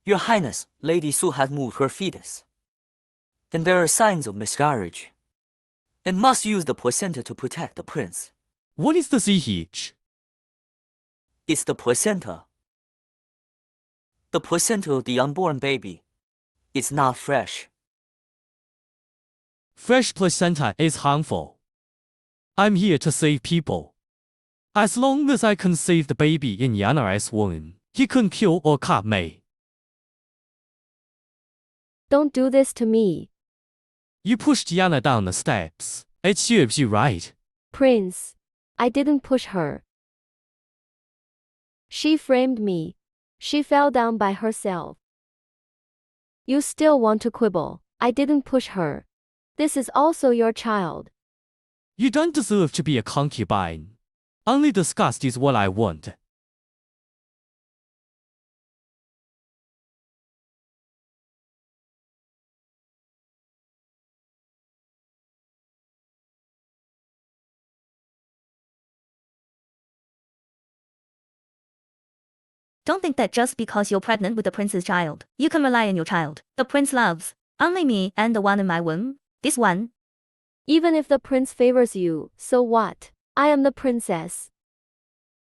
Your Highness, Lady Su has moved her fetus, and there are signs of miscarriage, and must use the placenta to protect the prince. What is the CH? It's the placenta. The placenta of the unborn baby. It's not fresh. Fresh placenta is harmful. I'm here to save people. As long as I can save the baby in Yana's womb, he couldn't kill or cut me. Don't do this to me. You pushed Yana down the steps. It serves you right. Prince, I didn't push her. She framed me. She fell down by herself. You still want to quibble. I didn't push her. This is also your child. You don't deserve to be a concubine. Only disgust is what I want. Don't think that just because you're pregnant with the prince's child, you can rely on your child. The prince loves only me and the one in my womb. This one. Even if the prince favors you, so what? I am the princess.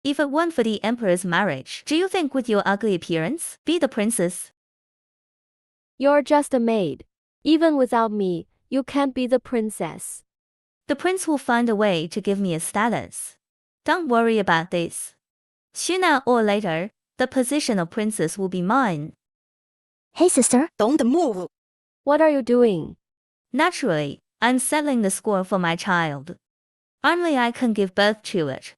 If it weren't for the emperor's marriage, do you think with your ugly appearance, be the princess? You're just a maid. Even without me, you can't be the princess. The prince will find a way to give me a status. Don't worry about this. Sooner or later, the position of princess will be mine. Hey sister, Don't move. What are you doing? Naturally, I'm settling the score for my child. Only I can give birth to it.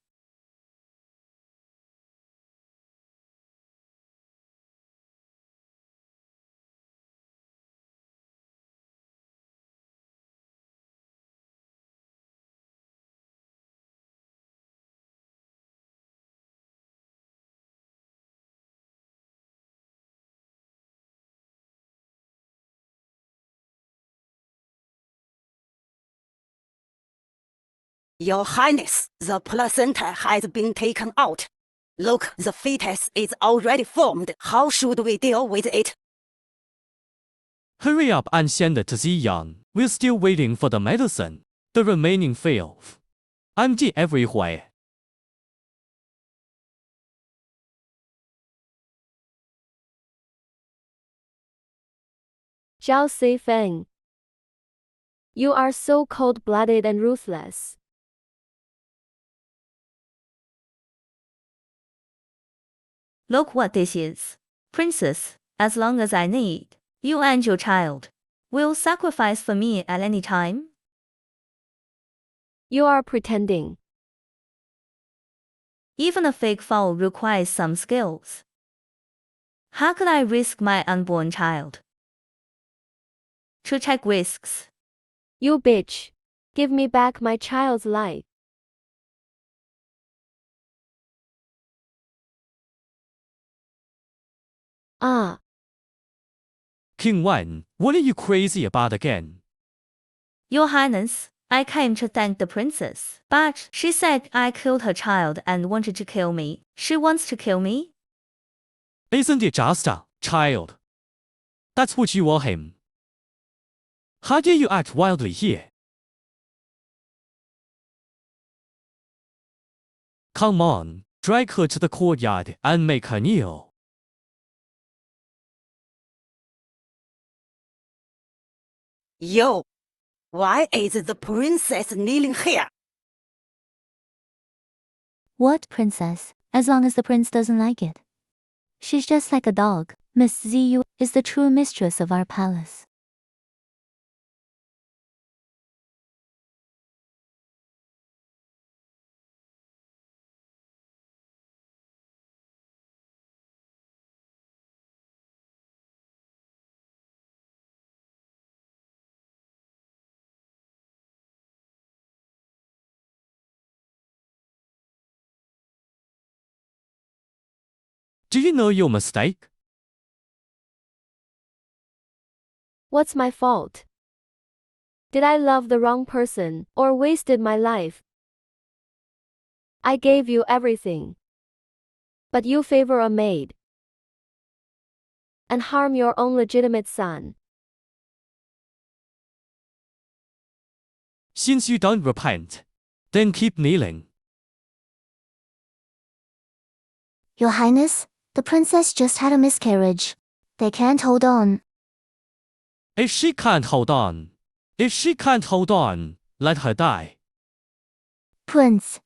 Your Highness, the placenta has been taken out. Look, the fetus is already formed. How should we deal with it? Hurry up and send it to Ziyang. We're still waiting for the medicine. The remaining filth. Empty everywhere. Zhao Seifeng. You are so cold-blooded and ruthless. Look what this is. Princess, as long as I need, you and your child will sacrifice for me at any time. You are pretending. Even a fake fowl requires some skills. How could I risk my unborn child? To take risks. You bitch. Give me back my child's life. Ah. King Wan, what are you crazy about again? Your Highness, I came to thank the princess, but she said I killed her child and wanted to kill me. She wants to kill me? Isn't it just a child? That's what you owe him. How dare you act wildly here? Come on, drag her to the courtyard and make her kneel. Yo, why is the princess kneeling here? what princess? As long as the prince doesn't like it. She's just like a dog. Miss Ziyu is the true mistress of our palace. Do you know your mistake? What's my fault? Did I love the wrong person, or wasted my life? I gave you everything. But you favor a maid. and harm your own legitimate son. Since you don't repent, then keep kneeling. Your Highness, the princess just had a miscarriage. They can't hold on. If she can't hold on, let her die. Prince.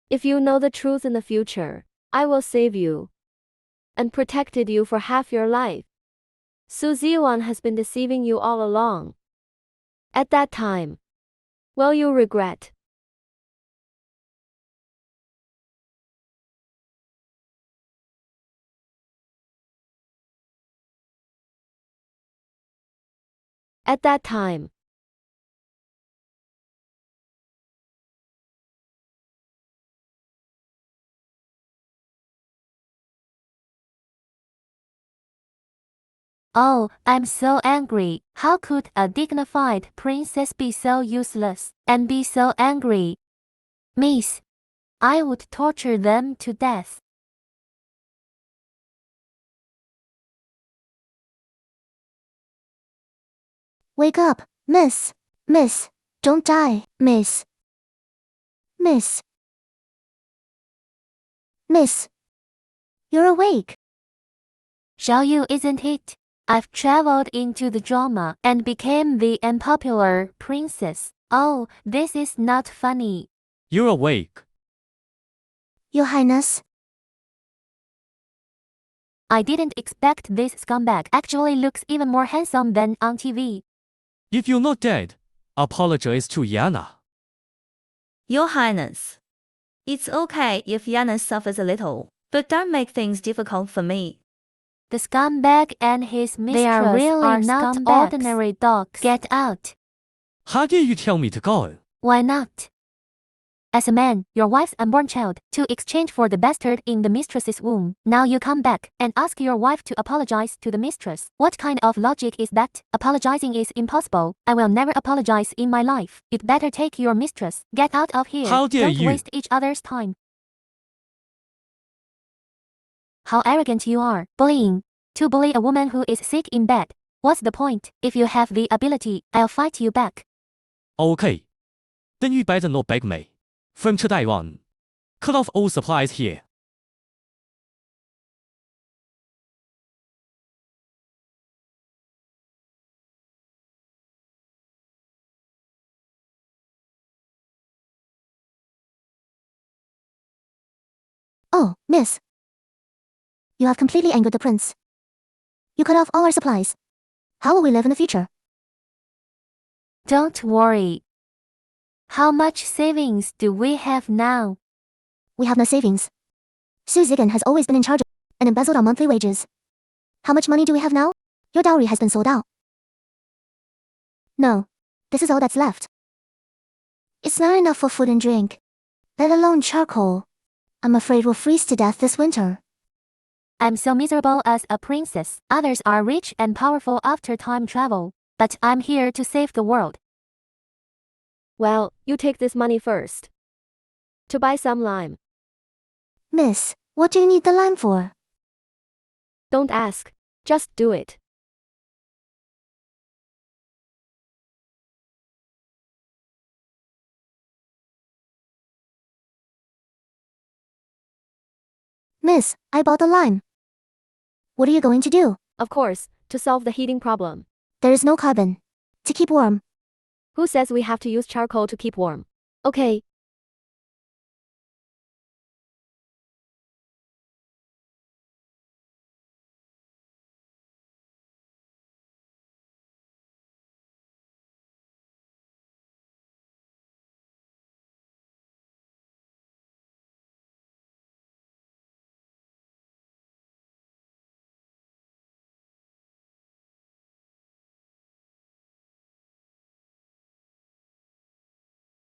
If you know the truth in the future, I will save you and protected you for half your life. Su Ziwan has been deceiving you all along. At that time, will you regret? At that time, Oh, I'm so angry. How could a dignified princess be so useless and be so angry? Miss, I would torture them to death. Wake up, miss. Miss, don't die, miss. Miss. Miss. You're awake. Shall you, isn't it? I've traveled into the drama and became the unpopular princess. Oh, this is not funny. You're awake. Your Highness. I didn't expect this scumbag actually looks even more handsome than on TV. If you're not dead, apologize to Yana. Your Highness. It's okay if Yana suffers a little, but don't make things difficult for me. The scumbag and his mistress They are really not scumbags. ordinary dogs. Get out. How dare you tell me to go? Why not? As a man, your wife's unborn child, to exchange for the bastard in the mistress's womb. Now you come back and ask your wife to apologize to the mistress. What kind of logic is that? Apologizing is impossible. I will never apologize in my life. You'd better take your mistress. Get out of here. How dare Don't you? waste each other's time. How arrogant you are. Bullying. To bully a woman who is sick in bed. What's the point? If you have the ability, I'll fight you back. Okay. Then you better not beg me. Furniture Taiwan. Cut off all supplies here. Oh, miss. You have completely angered the prince. You cut off all our supplies. How will we live in the future? Don't worry. How much savings do we have now? We have no savings. Su Zigan has always been in charge of and embezzled our monthly wages. How much money do we have now? Your dowry has been sold out. No. This is all that's left. It's not enough for food and drink, let alone charcoal. I'm afraid we'll freeze to death this winter. I'm so miserable as a princess. Others are rich and powerful after time travel, but I'm here to save the world. Well, you take this money first. To buy some lime. Miss, what do you need the lime for? Don't ask. Just do it. Miss, I bought the lime. What are you going to do? Of course, to solve the heating problem. There is no carbon. To keep warm. Who says we have to use charcoal to keep warm? Okay.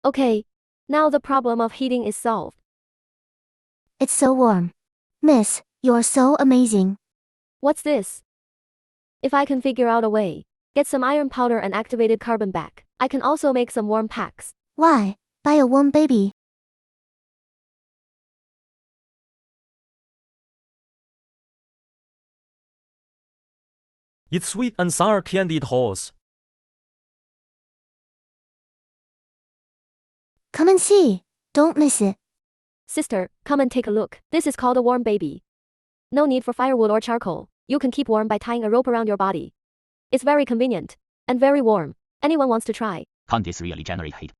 Okay. Now the problem of heating is solved. It's so warm. Miss, you're so amazing. What's this? If I can figure out a way, get some iron powder and activated carbon back, I can also make some warm packs. Why? Buy a warm baby. It's sweet and sour candied horse. Come and see. Don't miss it. Sister, come and take a look. This is called a warm baby. No need for firewood or charcoal. You can keep warm by tying a rope around your body. It's very convenient. And very warm. Anyone wants to try? Can't this really generate heat?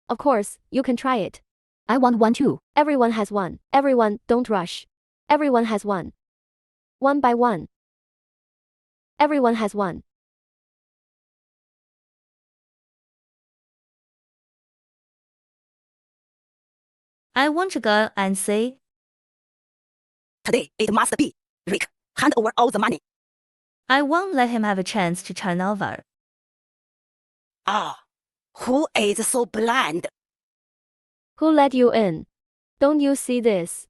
Of course, you can try it. I want one too. Everyone has one. Everyone, don't rush. Everyone has one. One by one. Everyone has one. I want to go and see. Today it must be. Rick, hand over all the money. I won't let him have a chance to turn over. Ah, who is so blind? Who let you in? Don't you see this?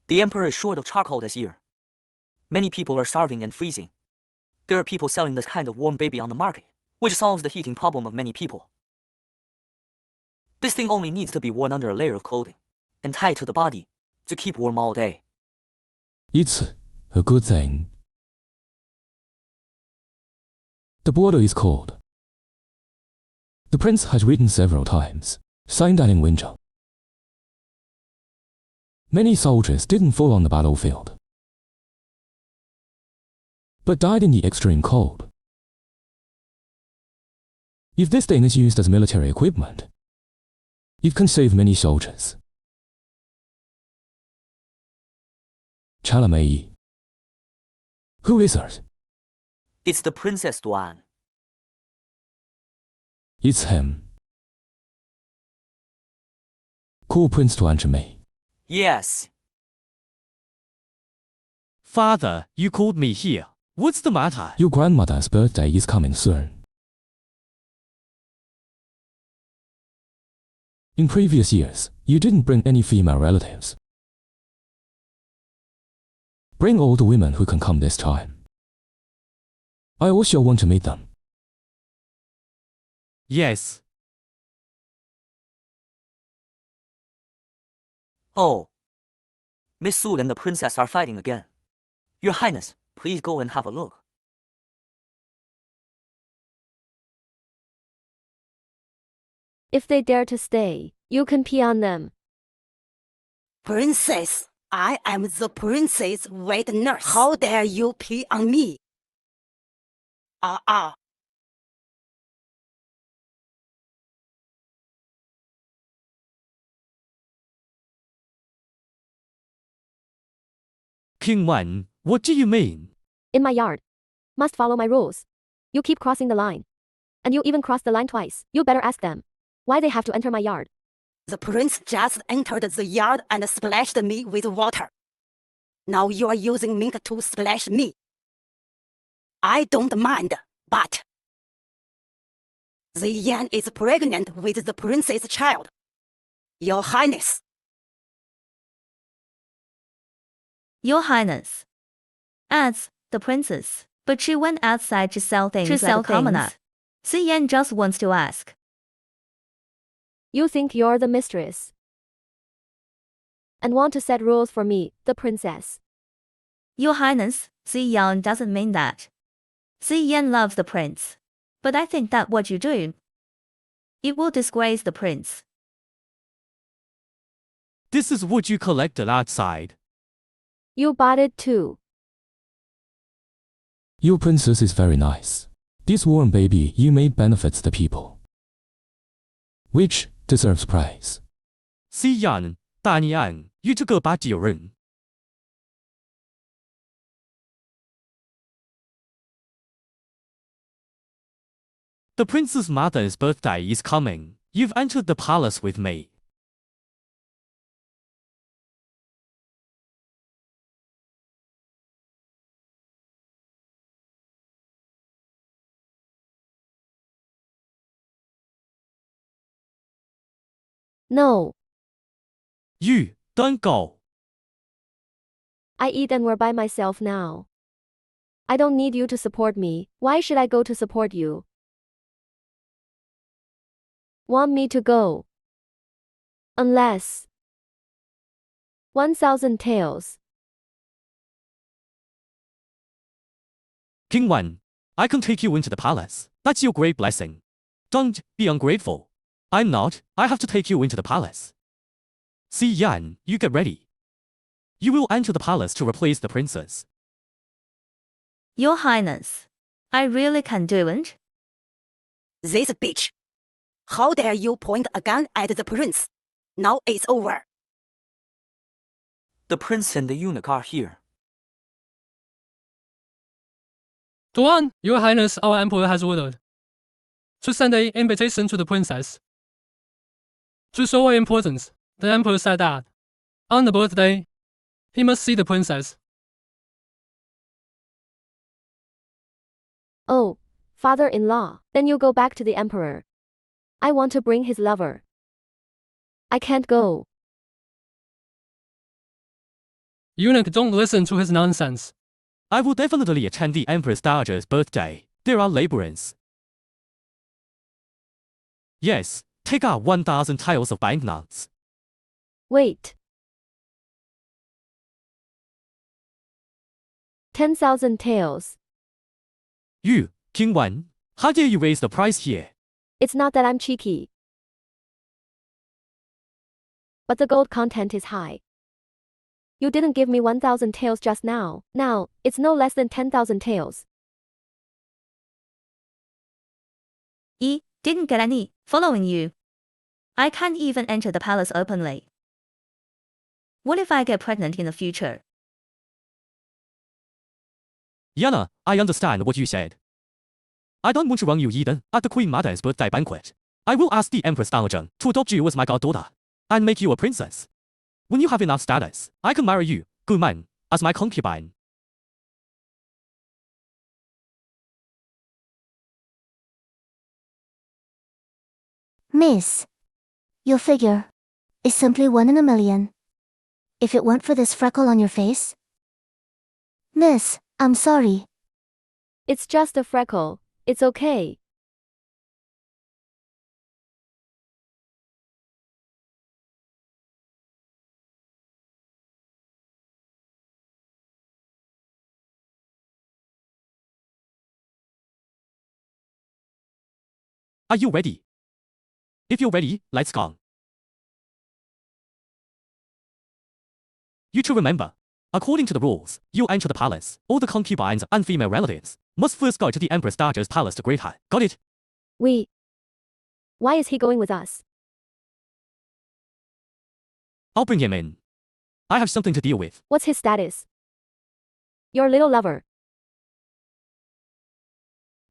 The emperor is short of charcoal this year. Many people are starving and freezing. There are people selling this kind of warm baby on the market, which solves the heating problem of many people. This thing only needs to be worn under a layer of clothing and tied to the body to keep warm all day. It's a good thing. The border is cold. The prince has written several times, signed that in winter. Many soldiers didn't fall on the battlefield, but died in the extreme cold. If this thing is used as military equipment, it can save many soldiers. Chalamei. Who is it? It's the Princess Duan. It's him. Call Prince Duan to me. Yes. Father, you called me here. What's the matter? Your grandmother's birthday is coming soon. In previous years, you didn't bring any female relatives. Bring all the women who can come this time. I also want to meet them. Yes. Oh. Miss Su and the princess are fighting again. Your Highness, please go and have a look. If they dare to stay, you can pee on them. Princess, I am the princess wet nurse. How dare you pee on me? Ah. King Wan, what do you mean? In my yard. Must follow my rules. You keep crossing the line. And you even crossed the line twice. You better ask them why they have to enter my yard. The prince just entered the yard and splashed me with water. Now you are using mink to splash me. I don't mind, but the Yan is pregnant with the prince's child. Your Highness. Your Highness. Adds the princess. But she went outside to sell things at the promenade. Ziyan just wants to ask. You think you're the mistress and want to set rules for me, the princess. Your Highness, Ziyan doesn't mean that. Ziyan loves the prince. But I think that what you do, it will disgrace the prince. This is what you collected outside. You bought it too. Your princess is very nice. This warm baby you made benefits the people, which deserves praise. Ziyan, 大逆案，与这个把酒人。The prince's mother's birthday is coming. You've entered the palace with me. No. You, don't go. I eat and we're by myself now. I don't need you to support me. Why should I go to support you? want me to go. Unless 1,000 taels. King 1, I can take you into the palace. That's your great blessing. Don't be ungrateful. I'm not. I have to take you into the palace. Si Yan, you get ready. You will enter the palace to replace the princess. Your Highness, I really can do it. This bitch. How dare you point a gun at the prince? Now it's over. The prince and the eunuch are here. Tuan, Your Highness, our emperor has ordered to send an invitation to the princess. To show her importance, the emperor said that on the birthday, he must see the princess. Oh, father-in-law, then you go back to the emperor. I want to bring his lover. I can't go. Eunuch, don't listen to his nonsense. I will definitely attend the Empress Dowager's birthday. There are labyrinths. Yes, take out 1,000 tiles of banknotes. Wait. 10,000 taels. You, King 1, how dare you raise the price here? It's not that I'm cheeky. But the gold content is high. You didn't give me 1,000 taels just now. Now, it's no less than 10,000 taels. Didn't get any following you. I can't even enter the palace openly. What if I get pregnant in the future? Yana, I understand what you said. I don't want to run you either at the Queen Mother's birthday banquet. I will ask the Empress Dowager to adopt you as my goddaughter and make you a princess. When you have enough status, I can marry you, good man, as my concubine. Miss, your figure is simply 1 in a million. If it weren't for this freckle on your face. Miss, I'm sorry. It's just a freckle. It's okay. Are you ready? If you're ready, let's go. You two remember, according to the rules, you enter the palace. All the concubines and female relatives must first go to the Empress Dowager's palace to greet her. Got it? Why is he going with us? I'll bring him in. I have something to deal with. What's his status? Your little lover.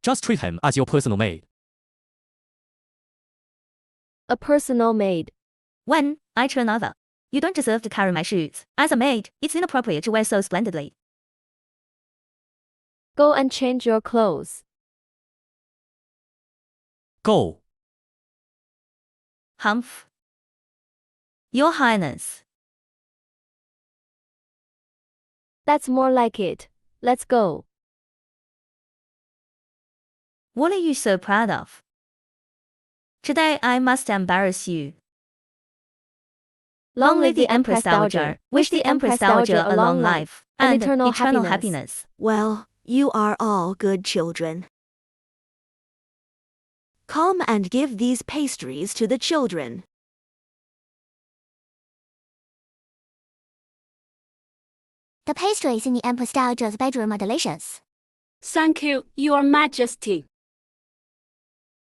Just treat him as your personal maid. A personal maid. When I turn other, you don't deserve to carry my shoes. As a maid, it's inappropriate to wear so splendidly. Go and change your clothes. Go. Humph. Your Highness. That's more like it. Let's go. What are you so proud of? Today I must embarrass you. Long live the Empress Dowager. Wish the Empress Dowager a long life and eternal happiness. Well, you are all good children. Come and give these pastries to the children. The pastries in the Empress Dowager's bedroom are delicious. Thank you, Your Majesty.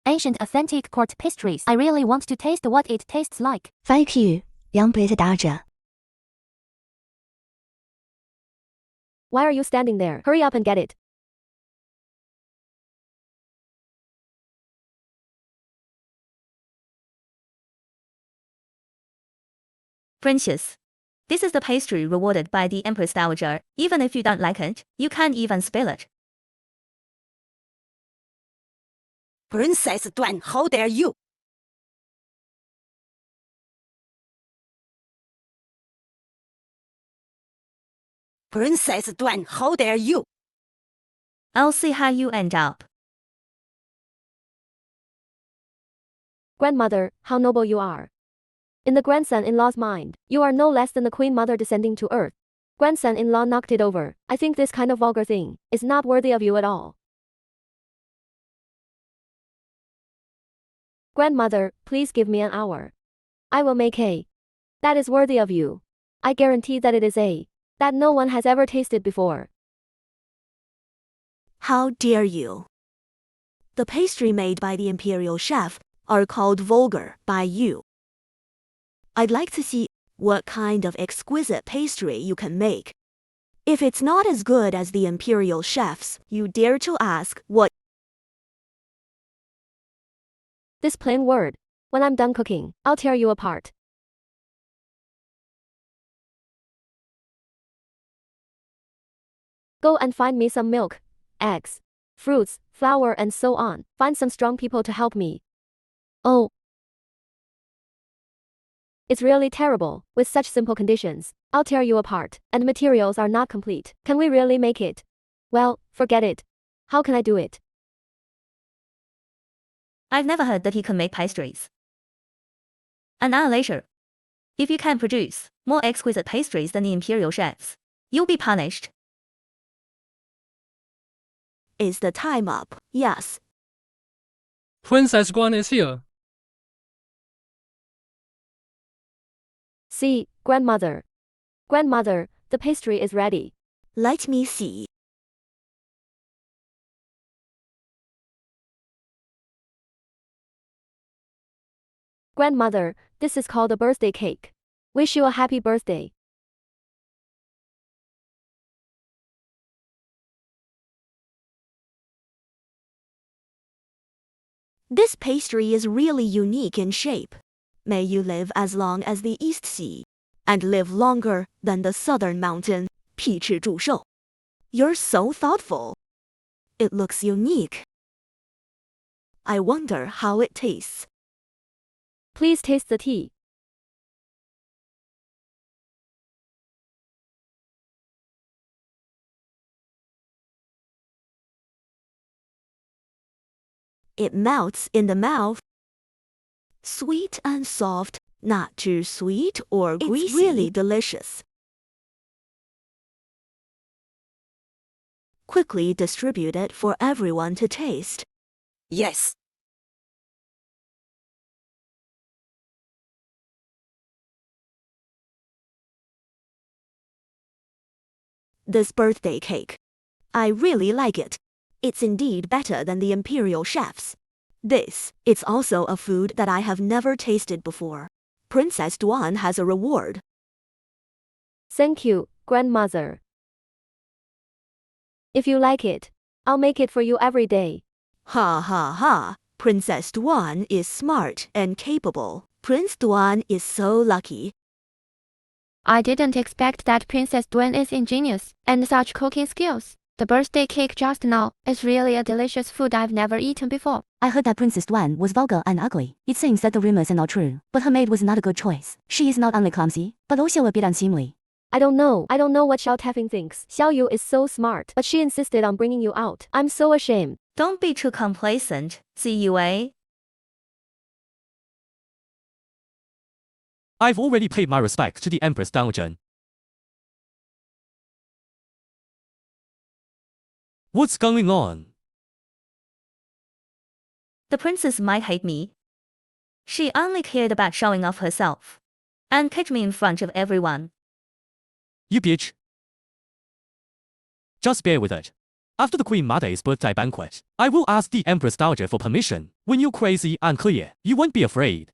Ancient authentic court pastries. I really want to taste what it tastes like. Thank you, Empress Dowager. Why are you standing there? Hurry up and get it. Princess, this is the pastry rewarded by the Empress Dowager. Even if you don't like it, you can't even spill it. Princess Duan, how dare you? Princess Duan, how dare you? I'll see how you end up. Grandmother, how noble you are. In the grandson-in-law's mind, you are no less than the queen mother descending to earth. Grandson-in-law knocked it over. I think this kind of vulgar thing is not worthy of you at all. Grandmother, please give me an hour. I will make a that is worthy of you. I guarantee that it is a that no one has ever tasted before. How dare you? The pastry made by the imperial chef are called vulgar by you. I'd like to see what kind of exquisite pastry you can make. If it's not as good as the imperial chef's, you dare to ask what? This plain word. When I'm done cooking, I'll tear you apart. Go and find me some milk, eggs, fruits, flour and so on. Find some strong people to help me. Oh. It's really terrible. With such simple conditions, I'll tear you apart, and materials are not complete. Can we really make it? Well, forget it. How can I do it? I've never heard that he can make pastries. An hour later. If you can produce more exquisite pastries than the imperial chefs, you'll be punished. Is the time up? Yes. Princess Guan is here. See, grandmother. Grandmother, the pastry is ready. Let me see. Grandmother, this is called a birthday cake. Wish you a happy birthday. This pastry is really unique in shape. May you live as long as the East Sea, and live longer than the Southern Mountain, 辟翅祝寿. You're so thoughtful. It looks unique. I wonder how it tastes. Please taste the tea. It melts in the mouth. Sweet and soft, not too sweet or greasy. It's really delicious. Quickly distribute it for everyone to taste. Yes. This birthday cake. I really like it. It's indeed better than the imperial chef's. It's also a food that I have never tasted before. Princess Duan has a reward. Thank you, grandmother. If you like it, I'll make it for you every day. Ha ha ha. Princess Duan is smart and capable. Prince Duan is so lucky. I didn't expect that Princess Duan is ingenious and such cooking skills. The birthday cake just now is really a delicious food I've never eaten before. I heard that Princess Duan was vulgar and ugly. It seems that the rumors are not true, but her maid was not a good choice. She is not only clumsy, but also a bit unseemly. I don't know what Xiao Taffing thinks. Xiao Yu is so smart, but she insisted on bringing you out. I'm so ashamed. Don't be too complacent, CUA. I've already paid my respects to the Empress Dowager. What's going on? The princess might hate me. She only cared about showing off herself. And kicked me in front of everyone. You bitch. Just bear with it. After the Queen Mother's birthday banquet, I will ask the Empress Dowager for permission. When you're crazy and clear, you won't be afraid.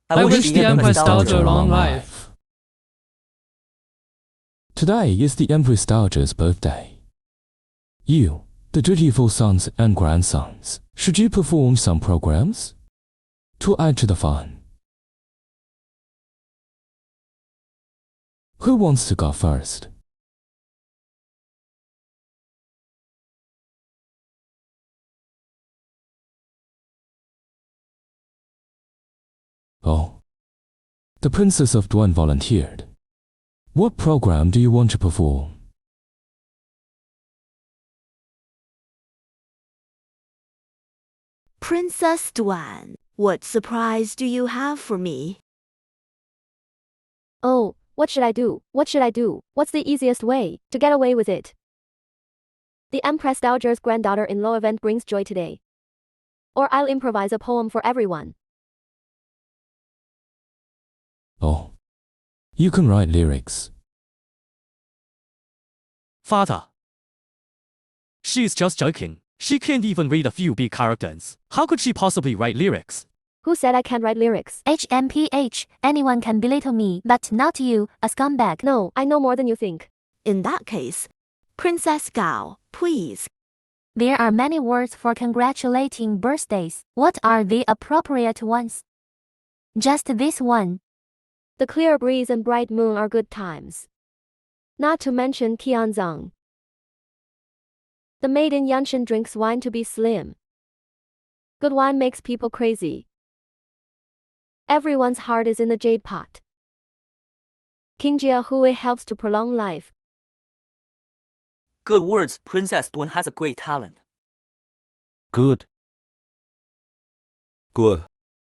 I wish the Empress Dowager a long life. Today is the Empress Dowager's birthday. You, the dutiful sons and grandsons, should you perform some programs to add to the fun? Who wants to go first? Oh, the Princess of Duan volunteered. What program do you want to perform? Princess Duan, what surprise do you have for me? Oh, what should I do? What should I do? What's the easiest way to get away with it? The Empress Dowager's granddaughter-in-law event brings joy today. Or I'll improvise a poem for everyone. Oh. You can write lyrics. Father. She's just joking. She can't even read a few big characters. How could she possibly write lyrics? Who said I can't write lyrics? HMPH, anyone can belittle me, but not you, a scumbag. No, I know more than you think. In that case, Princess Gao, please. There are many words for congratulating birthdays. What are the appropriate ones? Just this one. The clear breeze and bright moon are good times. Not to mention Qianzhang. The maid in Yanshan drinks wine to be slim. Good wine makes people crazy. Everyone's heart is in the jade pot. King Jia Hui helps to prolong life. Good words, Princess Duan has a great talent. Good. Good.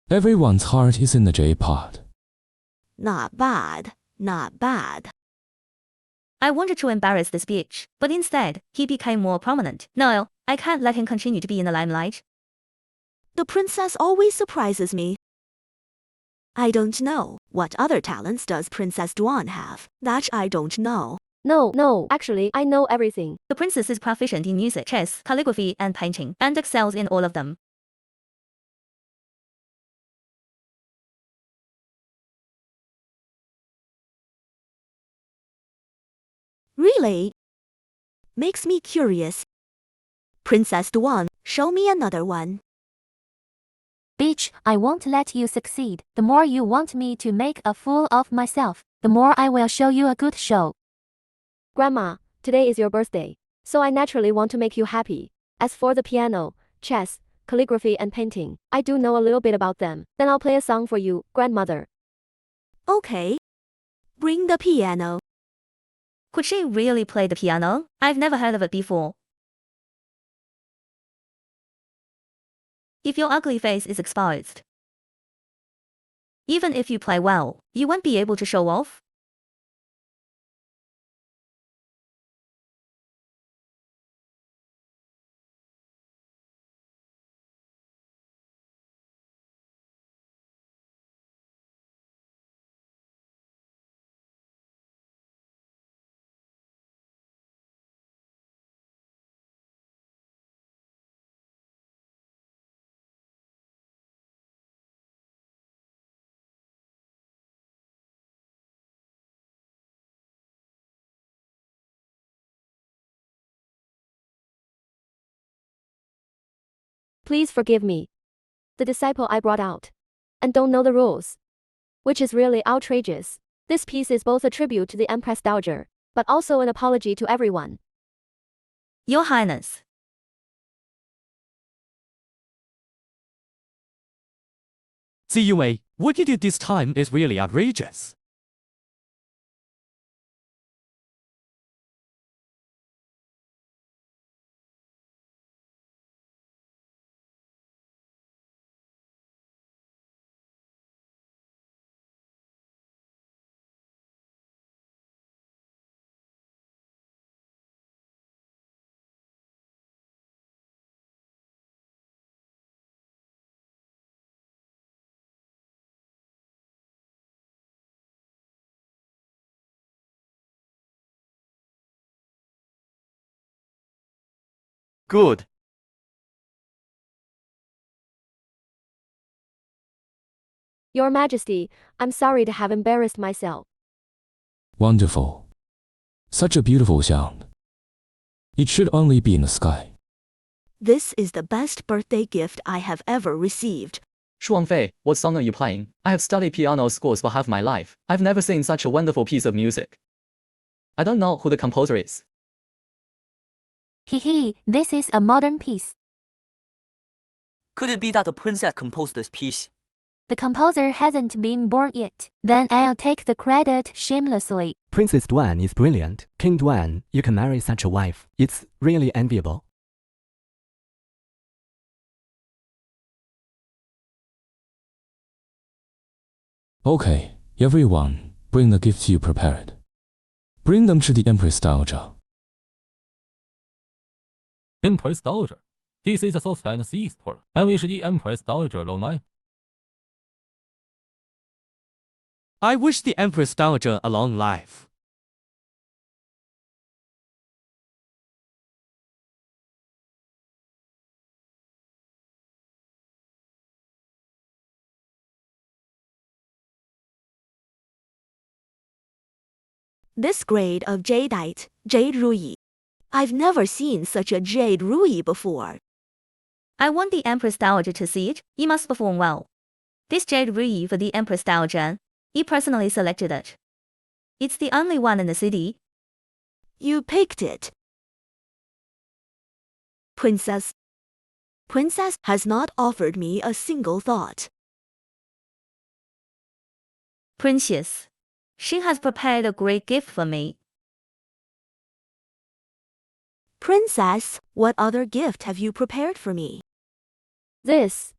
Everyone's heart is in the J-pot. Not bad, not bad. I wanted to embarrass this bitch, but instead, he became more prominent. No, I can't let him continue to be in the limelight. The princess always surprises me. I don't know. What other talents does Princess Duan have? That I don't know. No, actually, I know everything. The princess is proficient in music, chess, calligraphy, and painting, and excels in all of them. Really? Makes me curious. Princess Duan, show me another one. Bitch, I won't let you succeed. The more you want me to make a fool of myself, the more I will show you a good show. Grandma, today is your birthday, so I naturally want to make you happy. As for the piano, chess, calligraphy and painting, I do know a little bit about them. Then I'll play a song for you, grandmother. Okay. Bring the piano. Could she really play the piano? I've never heard of it before. If your ugly face is exposed, even if you play well, you won't be able to show off. Please forgive me, the disciple I brought out, and don't know the rules, which is really outrageous. This piece is both a tribute to the Empress Dowager, but also an apology to everyone. Your Highness. Ziyue, what you did this time is really outrageous. Good. Your Majesty, I'm sorry to have embarrassed myself. Wonderful. Such a beautiful sound. It should only be in the sky. This is the best birthday gift I have ever received. Shuangfei, what song are you playing? I have studied piano scores for half my life. I've never seen such a wonderful piece of music. I don't know who the composer is. Hee, this is a modern piece. Could it be that the princess composed this piece? The composer hasn't been born yet. Then I'll take the credit shamelessly. Princess Duan is brilliant. King Duan, you can marry such a wife. It's really enviable. Okay, everyone, bring the gifts you prepared. Bring them to the Empress Dowager. Empress Dowager. This is a soft and seized pearl. I wish the Empress Dowager long life. I wish the Empress Dowager a long life. This grade of jadeite, jade ruyi. I've never seen such a jade ruyi before. I want the Empress Dowager to see it. You must perform well. This jade ruyi for the Empress Dowager. You personally selected it. It's the only one in the city. You picked it. Princess. Princess has not offered me a single thought. Princess. She has prepared a great gift for me. Princess, what other gift have you prepared for me? This.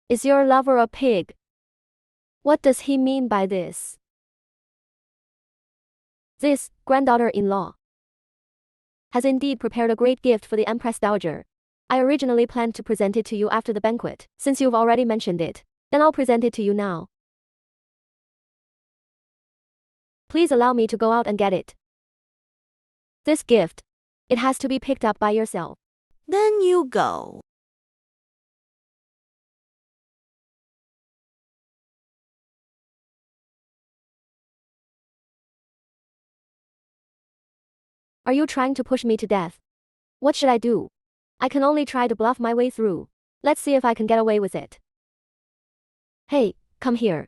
Is your lover a pig? What does he mean by this? This, granddaughter-in-law, has indeed prepared a great gift for the Empress Dowager. I originally planned to present it to you after the banquet. Since you've already mentioned it, then I'll present it to you now. Please allow me to go out and get it. This gift, it has to be picked up by yourself. Then you go. Are you trying to push me to death? What should I do? I can only try to bluff my way through. Let's see if I can get away with it. Hey, come here.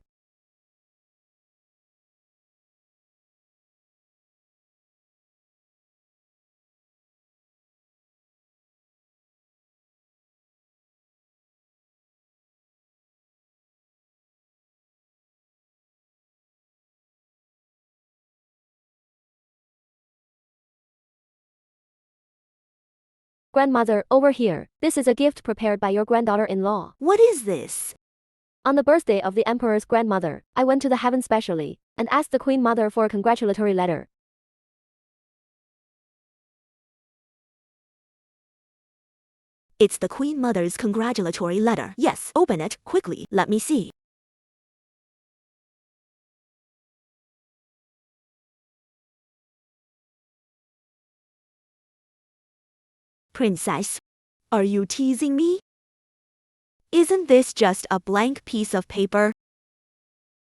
Grandmother, over here. This is a gift prepared by your granddaughter-in-law. What is this? On the birthday of the emperor's grandmother, I went to the heaven specially and asked the queen mother for a congratulatory letter. It's the Queen Mother's congratulatory letter. Yes, open it, quickly, let me see. Princess, are you teasing me? Isn't this just a blank piece of paper?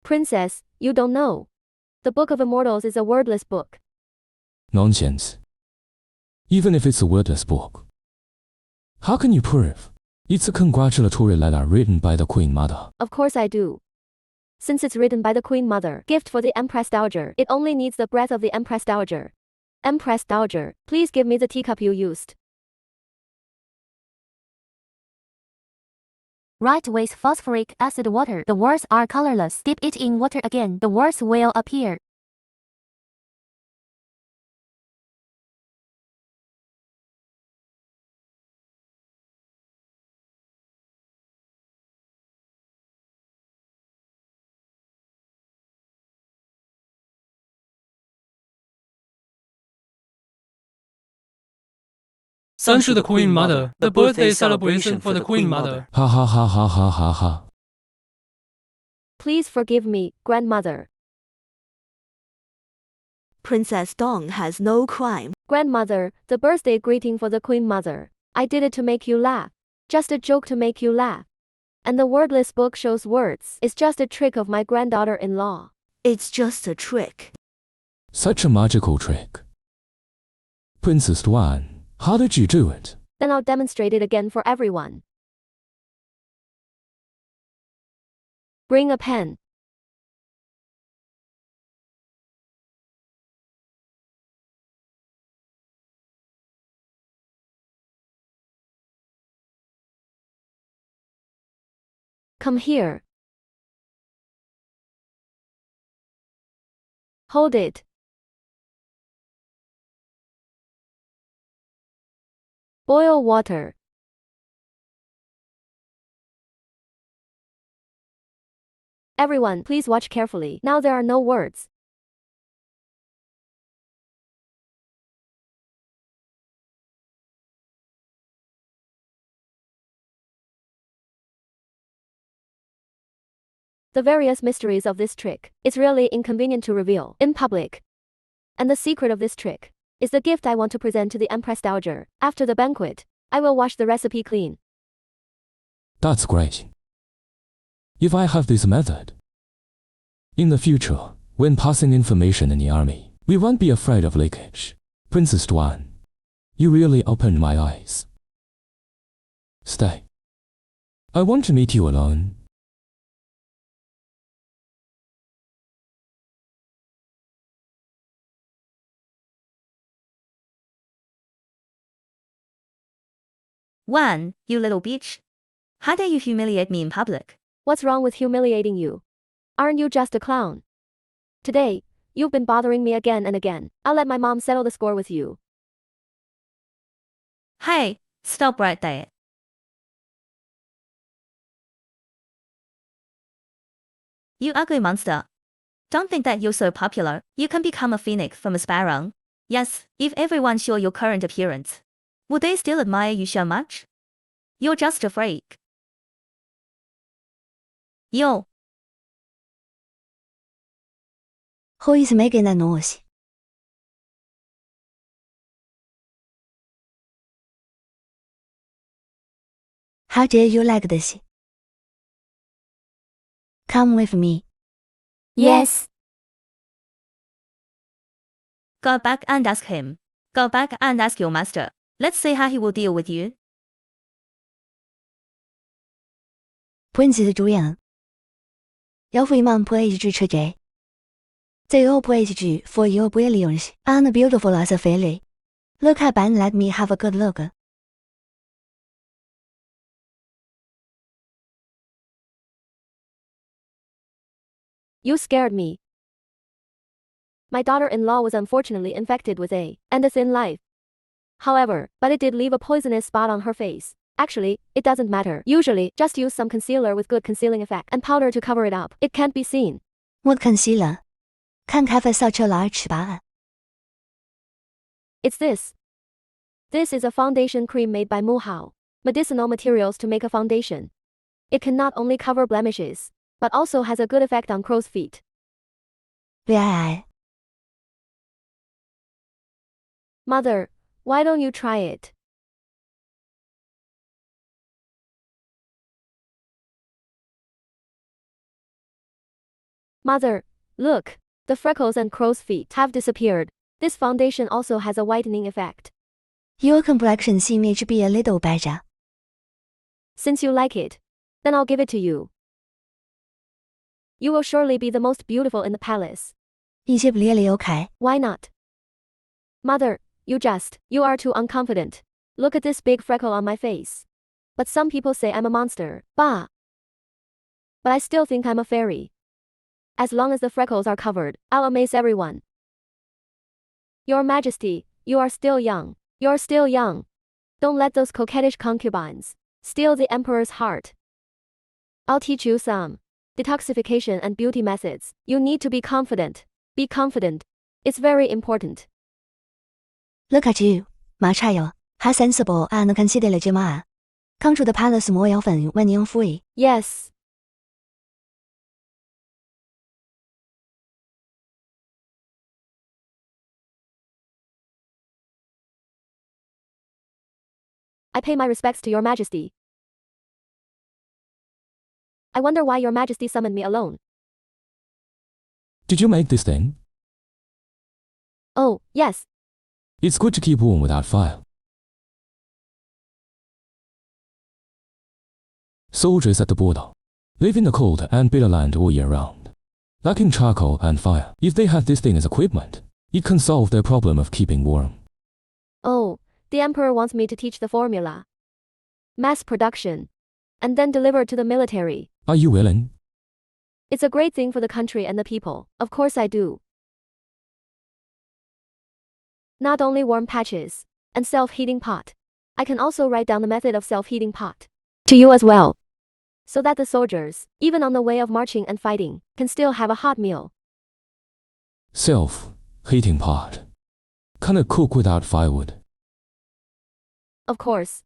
Princess, you don't know. The Book of Immortals is a wordless book. Nonsense. Even if it's a wordless book, how can you prove it's a congratulatory letter written by the Queen Mother? Of course I do. Since it's written by the Queen Mother, gift for the Empress Dowager, it only needs the breath of the Empress Dowager. Empress Dowager, please give me the teacup you used. Write with phosphoric acid water. The words are colorless. Dip it in water again. The words will appear. Sent to the Queen Mother, the birthday celebration for the Queen Mother. Ha ha ha ha ha ha ha. Please forgive me, grandmother. Princess Dong has no crime. Grandmother, the birthday greeting for the Queen Mother. I did it to make you laugh. Just a joke to make you laugh. And the wordless book shows words. It's just a trick of my granddaughter-in-law. It's just a trick. Such a magical trick. Princess Duan, how did you do it? Then I'll demonstrate it again for everyone. Bring a pen. Come here. Hold it. Boil water. Everyone, please watch carefully. Now there are no words. The various mysteries of this trick is really inconvenient to reveal in public. And the secret of this trick is the gift I want to present to the Empress Dowager. After the banquet, I will wash the recipe clean. That's great. If I have this method, in the future, when passing information in the army, we won't be afraid of leakage. Princess Duan, you really opened my eyes. Stay. I want to meet you alone. One, you little bitch. How dare you humiliate me in public? What's wrong with humiliating you? Aren't you just a clown? Today, you've been bothering me again and again. I'll let my mom settle the score with you. Hey, stop right there. You ugly monster. Don't think that you're so popular, you can become a phoenix from a sparrow. Yes, if everyone saw your current appearance, would they still admire you so much? You're just a freak. Yo. 好意思没给那东西。How dare you like this? Come with me. Yes. Go back and ask him. Go back and ask your master. Let's see how he will deal with you. Princess 主人，有副imam陪一句出街，最后陪一句 for your brilliance and beautiful as a fairy. Look up and let me have a good look. You scared me. My daughter-in-law was unfortunately infected with and a thin life. However, but it did leave a poisonous spot on her face. Actually, it doesn't matter. Usually, just use some concealer with good concealing effect and powder to cover it up. It can't be seen. What concealer? 看开发扫车来吃吧。It's this. This is a foundation cream made by Muhao. Medicinal materials to make a foundation. It can not only cover blemishes, but also has a good effect on crow's feet. 恋爱。Mother, why don't you try it? Mother, look, the freckles and crow's feet have disappeared. This foundation also has a whitening effect. Your complexion seems to be a little better. Since you like it, then I'll give it to you. You will surely be the most beautiful in the palace. 一些不列了有开。 Why not? Mother, you are too unconfident. Look at this big freckle on my face. But some people say I'm a monster. Bah. But I still think I'm a fairy. As long as the freckles are covered, I'll amaze everyone. Your Majesty, you are still young. You're still young. Don't let those coquettish concubines steal the emperor's heart. I'll teach you some detoxification and beauty methods. You need to be confident. Be confident. It's very important. Look at you, 马差哟，还sensible and considerate 嘛啊。Come to the palace more often when you're free. Yes. I pay my respects to your Majesty. I wonder why your Majesty summoned me alone. Did you make this thing? Oh, yes. It's good to keep warm without fire. Soldiers at the border live in the cold and bitter land all year round. Lacking charcoal and fire, if they had this thing as equipment, it can solve their problem of keeping warm. Oh, the Emperor wants me to teach the formula. Mass production. And then deliver to the military. Are you willing? It's a great thing for the country and the people. Of course I do. Not only warm patches and self-heating pot. I can also write down the method of self-heating pot to you as well. so that the soldiers, even on the way of marching and fighting, can still have a hot meal. Self-heating pot. Can it cook without firewood? Of course.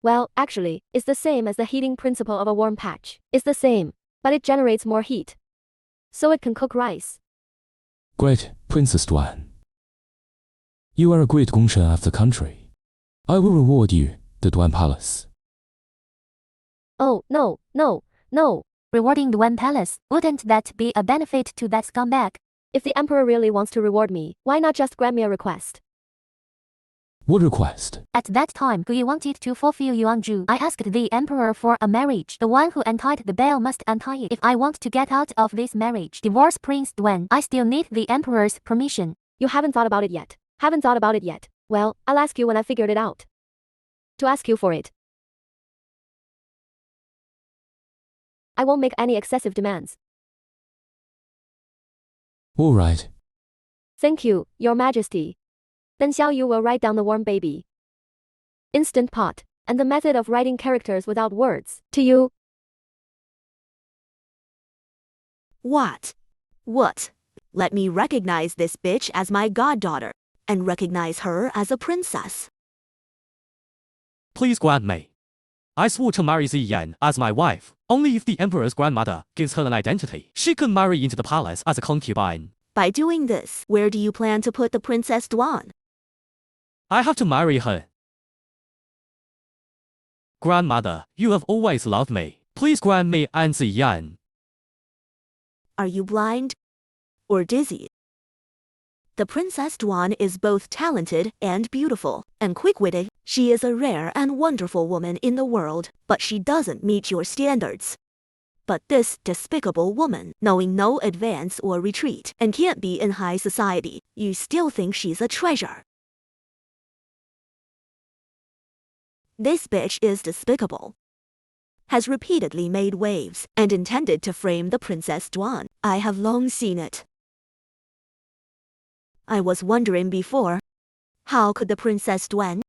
Well, actually, it's the same as the heating principle of a warm patch. It's the same, but it generates more heat. So it can cook rice. Great, Princess Duan. You are a great Gongshen of the country. I will reward you, the Duan Palace. Oh, no, no, no. Rewarding the Duan Palace, wouldn't that be a benefit to that scumbag? If the emperor really wants to reward me, why not just grant me a request? What request? At that time, Gui wanted to fulfill Yuanzhu. I asked the emperor for a marriage. The one who untied the bell must untie it. If I want to get out of this marriage, divorce Prince Duan, I still need the emperor's permission. You haven't thought about it yet. Haven't thought about it yet. Well, I'll ask you when I figured it out. To ask you for it. I won't make any excessive demands. All right. Thank you, Your Majesty. Then Xiao Yu will write down the warm baby. Instant Pot, and the method of writing characters without words, to you. What? What? Let me recognize this bitch as my goddaughter, and recognize her as a princess. Please grant me. I swore to marry Ziyan as my wife, only if the emperor's grandmother gives her an identity. She can marry into the palace as a concubine. By doing this, where do you plan to put the Princess Duan? I have to marry her. Grandmother, you have always loved me. Please grant me and Ziyan. Are you blind? Or dizzy? The Princess Duan is both talented and beautiful, and quick-witted. She is a rare and wonderful woman in the world, but she doesn't meet your standards. But this despicable woman, knowing no advance or retreat, and can't be in high society, you still think she's a treasure. This bitch is despicable. Has repeatedly made waves, and intended to frame the Princess Duan. I have long seen it. I was wondering before, how could the Princess Duan?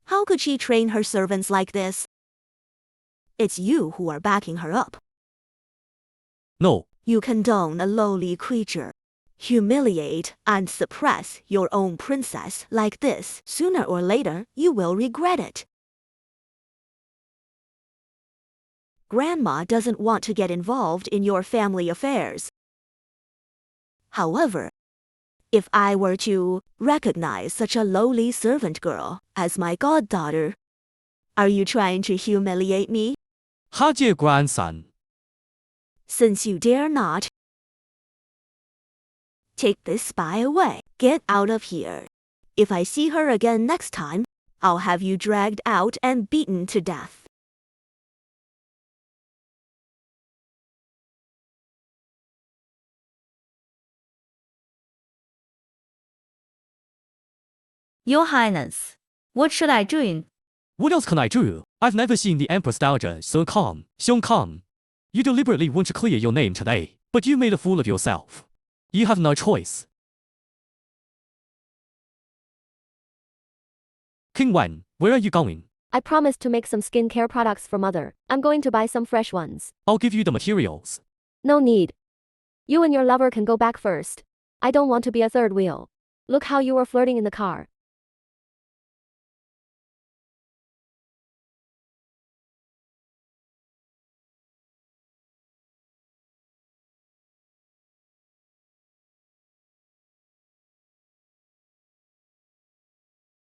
How could she train her servants like this? It's you who are backing her up. No. You condone a lowly creature. Humiliate and suppress your own princess like this. Sooner or later, you will regret it. Grandma doesn't want to get involved in your family affairs. However, if I were to recognize such a lowly servant girl as my goddaughter, are you trying to humiliate me? 哈界 grandson. Since you dare not, take this spy away. Get out of here. If I see her again next time, I'll have you dragged out and beaten to death. Your Highness, what should I do? What else can I do? I've never seen the Empress Dowager so calm. You deliberately want to clear your name today, but you made a fool of yourself. You have no choice. King Wen, where are you going? I promised to make some skincare products for Mother. I'm going to buy some fresh ones. I'll give you the materials. No need. You and your lover can go back first. I don't want to be a third wheel. Look how you were flirting in the car.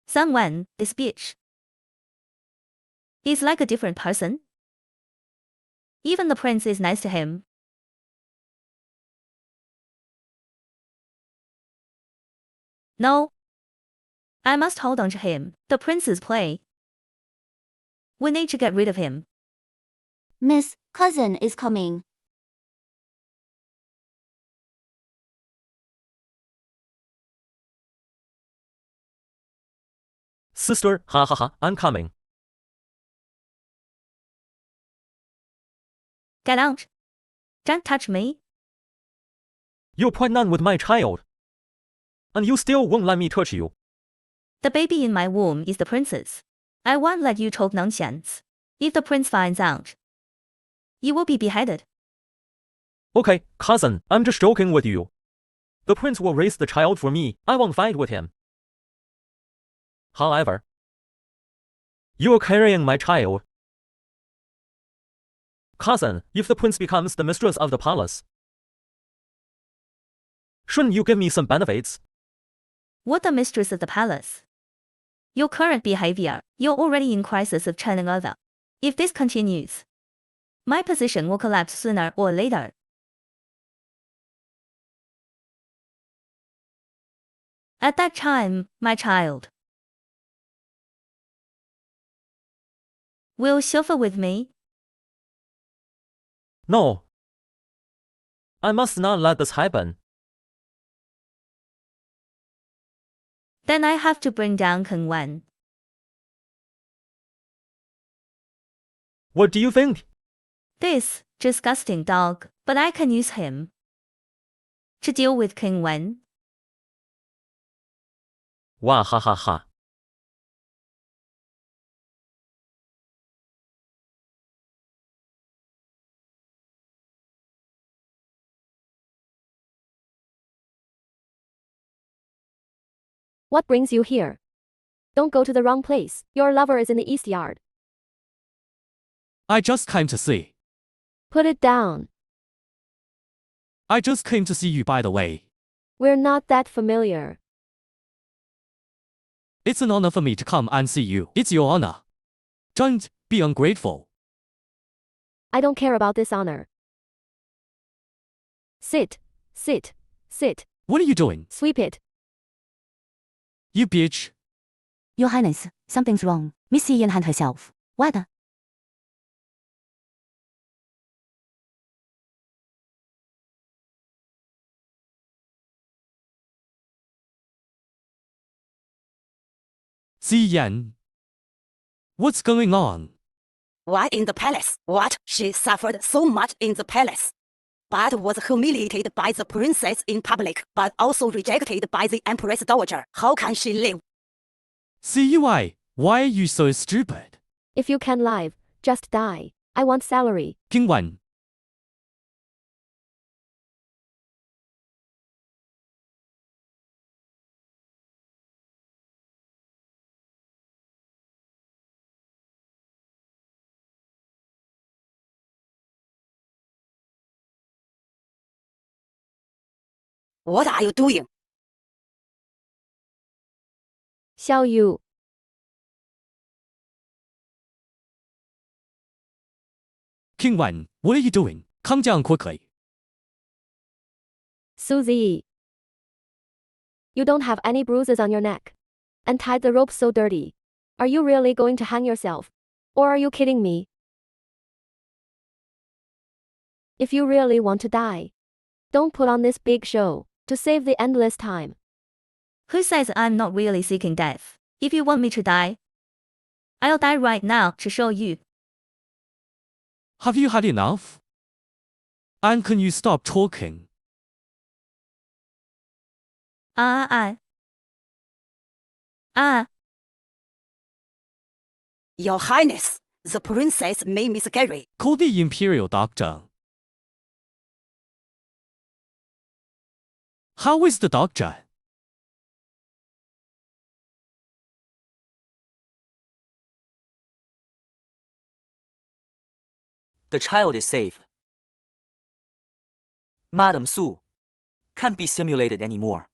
Sun Wen, this bitch. He's like a different person. Even the prince is nice to him. No. I must hold on to him. The prince's play. We need to get rid of him. Miss, cousin is coming. Sister, ha ha ha, I'm coming. Get out. Don't touch me. You're pregnant with my child. And you still won't let me touch you. The baby in my womb is the prince's. I won't let you talk nonsense. If the prince finds out, You will be beheaded. Okay, cousin, I'm just joking with you. The prince will raise the child for me. I won't fight with him. However, you are carrying my child. Cousin, if the prince becomes the mistress of the palace, shouldn't you give me some benefits? What the mistress of the palace? Your current behavior, you're already in crisis of turning over. If this continues, my position will collapse sooner or later. At that time, my child will suffer with me. No. I must not let this happen. Then I have to bring down Keng Wan. What do you think? This disgusting dog, but I can use him to deal with Keng Wan. Wah ha ha ha. What brings you here? Don't go to the wrong place. Your lover is in the east yard. I just came to see. Put it down. I just came to see you, by the way. We're not that familiar. It's an honor for me to come and see you. It's your honor. Don't be ungrateful. I don't care about this honor. Sit, sit, sit. What are you doing? Sweep it. You bitch. Your Highness, something's wrong. Miss Ian had herself. What? Ziyan. What's going on? Why in the palace? What? She suffered so much in the palace, but was humiliated by the princess in public, but also rejected by the Empress Dowager. How can she live? CUI, why are you so stupid? If you can live, just die. I want salary. King Wan. What are you doing? Xiao Yu. King Wan, what are you doing? Come down quickly. Susie. You don't have any bruises on your neck. And tied the rope so dirty. Are you really going to hang yourself? Or are you kidding me? If you really want to die, don't put on this big show to save the endless time. Who says I'm not really seeking death? If you want me to die, I'll die right now to show you. Have you had enough? And can you stop talking? Your Highness, the princess may miscarry. Call the imperial doctor. How is the doctor? The child is safe. Madam Su can't be simulated anymore.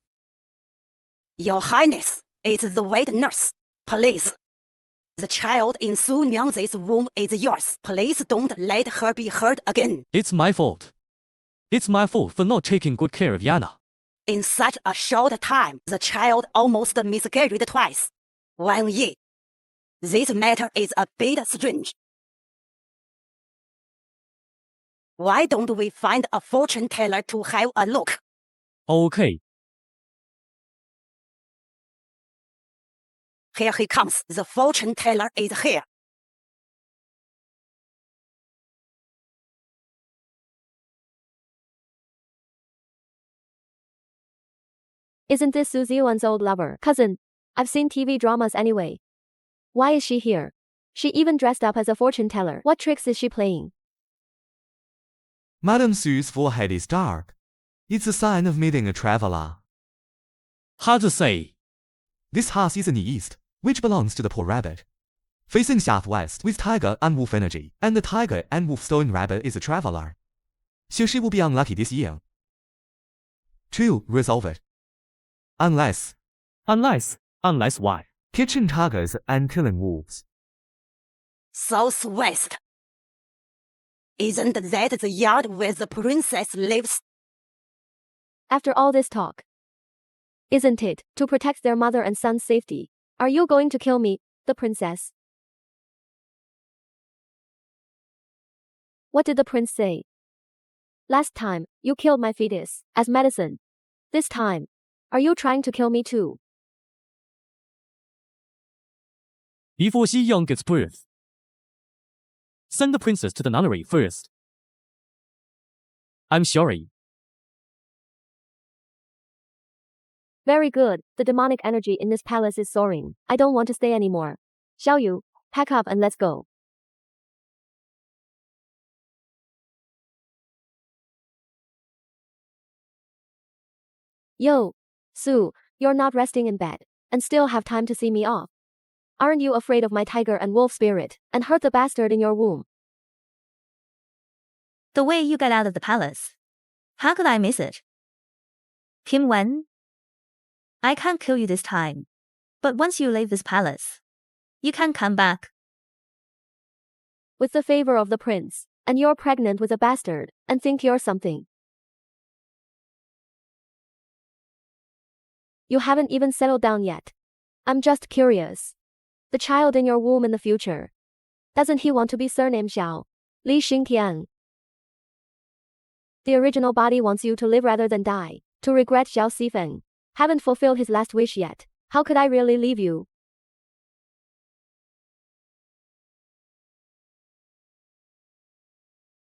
Your Highness, it's the wait nurse. Please. The child in Su Niangzi's womb is yours. Please don't let her be hurt again. It's my fault. It's my fault for not taking good care of Yana. In such a short time, the child almost miscarried twice. Wang Yi. This matter is a bit strange. Why don't we find a fortune teller to have a look? Okay. Here he comes. The fortune teller is here. Isn't this Su Ziyuan's old lover? Cousin, I've seen TV dramas anyway. Why is she here? She even dressed up as a fortune teller. What tricks is she playing? Madame Sue's forehead is dark. It's a sign of meeting a traveler. Hard to say. This house is in the east, which belongs to the poor rabbit. Facing southwest with tiger and wolf energy, and the tiger and wolf stone rabbit is a traveler. So she will be unlucky this year. 2. Resolve it. Unless why? kitchen tigers and killing wolves. Southwest. Isn't that the yard where the princess lives? After all this talk, isn't it, to protect their mother and son's safety? Are you going to kill me, the princess? What did the prince say? Last time, you killed my fetus, as medicine. This time, are you trying to kill me too? Before she young gives birth, send the princess to the nunnery first. I'm sorry. Very good, the demonic energy in this palace is soaring. I don't want to stay anymore. Shall you? Pack up and let's go. Yo, Sue, you're not resting in bed, and still have time to see me off. Aren't you afraid of my tiger and wolf spirit, and hurt the bastard in your womb? The way you got out of the palace. How could I miss it? Kim Wen? I can't kill you this time. But once you leave this palace, you can't come back. With the favor of the prince, and you're pregnant with a bastard, and think you're something. You haven't even settled down yet. I'm just curious. The child in your womb in the future. Doesn't he want to be surnamed Xiao? Li Xingqian? The original body wants you to live rather than die, to regret Xiao Xifeng. Haven't fulfilled his last wish yet. How could I really leave you?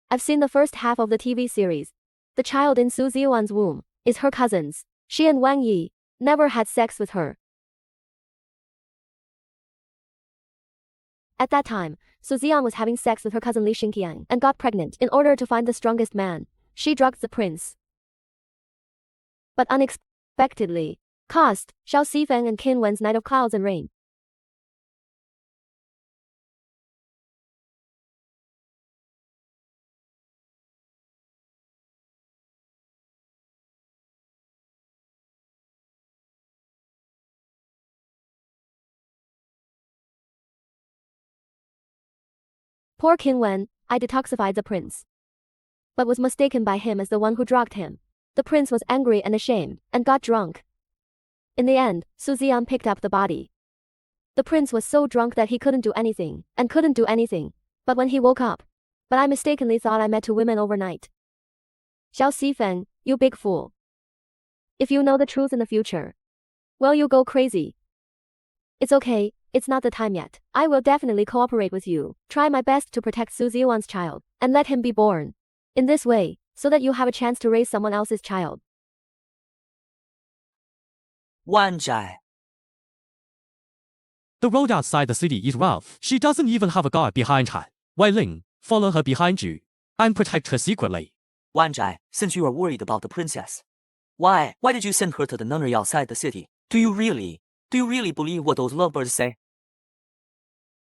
I've seen the first half of the TV series. The child in Su Ziwan's womb is her cousin's. She and Wang Yi never had sex with her. At that time, Su Zian was having sex with her cousin Li Xingqian and got pregnant. In order to find the strongest man, she drugged the prince. But unexpectedly, caused Xiao Xifeng and Qin Wen's night of clouds and rain. Poor Qin Wen, I detoxified the prince, but was mistaken by him as the one who drugged him. The prince was angry and ashamed, and got drunk. In the end, Su Zian picked up the body. The prince was so drunk that he couldn't do anything, and couldn't do anything. But when he woke up, I mistakenly thought I met two women overnight. Xiao Xifeng, you big fool. If you know the truth in the future, will you go crazy? It's okay, it's not the time yet. I will definitely cooperate with you, try my best to protect Su Ziwan's child, and let him be born. In this way, so that you have a chance to raise someone else's child. Wan Zhai. The road outside the city is rough. She doesn't even have a guard behind her. Wei Ling, follow her behind you, and protect her secretly. Wan Zhai, since you are worried about the princess, why did you send her to the nunnery outside the city? Do you really believe what those lovebirds say?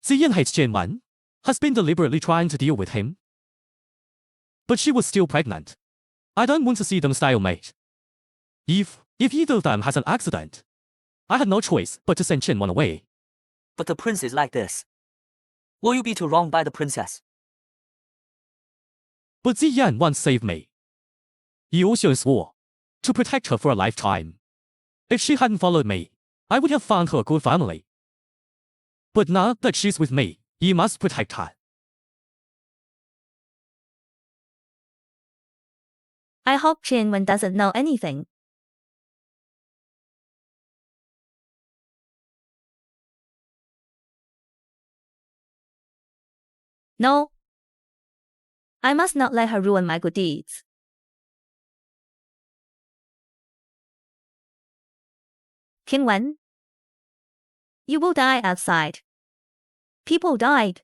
Ziyan hates Jin Wan, has been deliberately trying to deal with him. But she was still pregnant. I don't want to see them stalemate. If either of them has an accident, I had no choice but to send Chen Wan away. But the prince is like this. Will you be too wronged by the princess? But Ziyan once saved me. He also swore to protect her for a lifetime. If she hadn't followed me, I would have found her a good family. But now that she's with me, you must protect her. I hope Qin Wen doesn't know anything. No. I must not let her ruin my good deeds. Qin Wen, you will die outside. People died.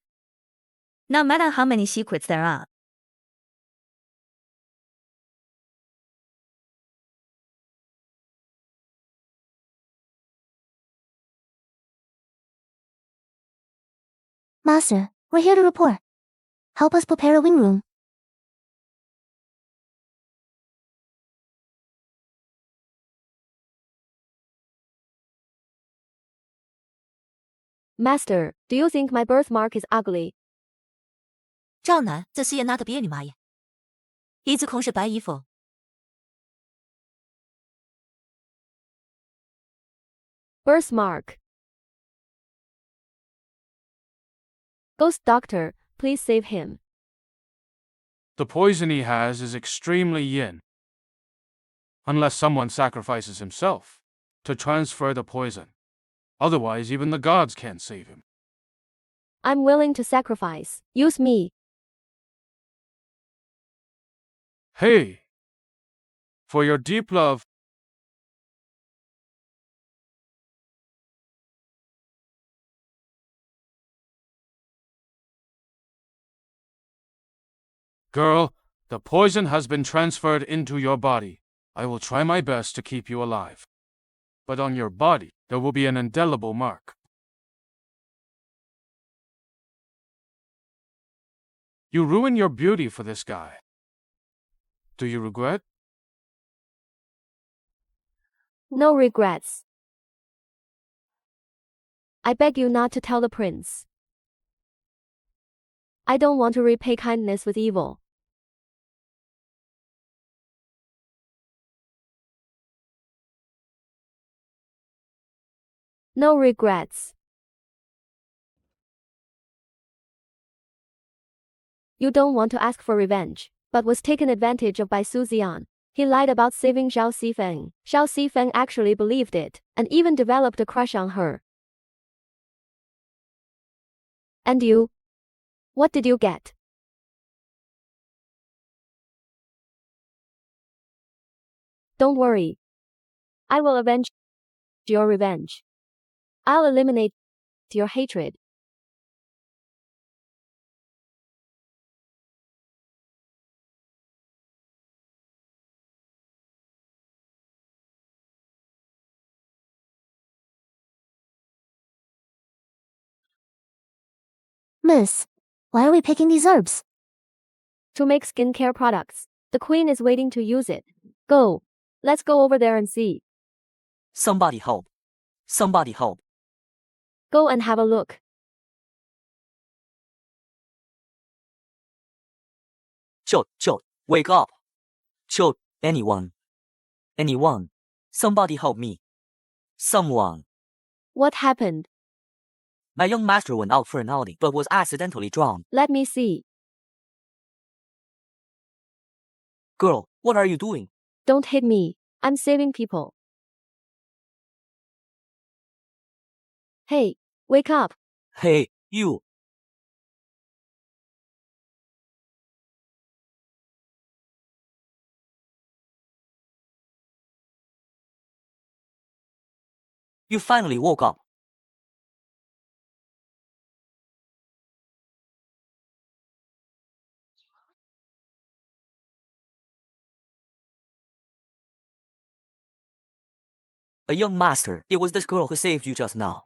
No matter how many secrets there are. Master, we're here to report. Help us prepare a wing room. Master, do you think my birthmark is ugly? 赵楠，这是也拿个别你妈呀！一只空是白衣服。Birthmark. Ghost doctor, please save him. The poison he has is extremely yin. Unless someone sacrifices himself to transfer the poison. Otherwise, even the gods can't save him. I'm willing to sacrifice. Use me. Hey! For your deep love, girl, the poison has been transferred into your body. I will try my best to keep you alive. But on your body, there will be an indelible mark. You ruin your beauty for this guy. Do you regret? No regrets. I beg you not to tell the prince. I don't want to repay kindness with evil. No regrets. You don't want to ask for revenge, but was taken advantage of by Su Zian. He lied about saving Zhao Xifeng. Zhao Xifeng actually believed it, and even developed a crush on her. And you? What did you get? Don't worry. I will avenge your revenge. I'll eliminate your hatred. Miss, why are we picking these herbs? To make skincare products. The queen is waiting to use it. Go. Let's go over there and see. Somebody help. Somebody help. Go and have a look. Chill, wake up. Chill, anyone. Anyone. Somebody help me. Someone. What happened? My young master went out for an outing, but was accidentally drowned. Let me see. Girl, what are you doing? Don't hit me. I'm saving people. Hey, wake up. Hey, you. You finally woke up. A young master, it was this girl who saved you just now.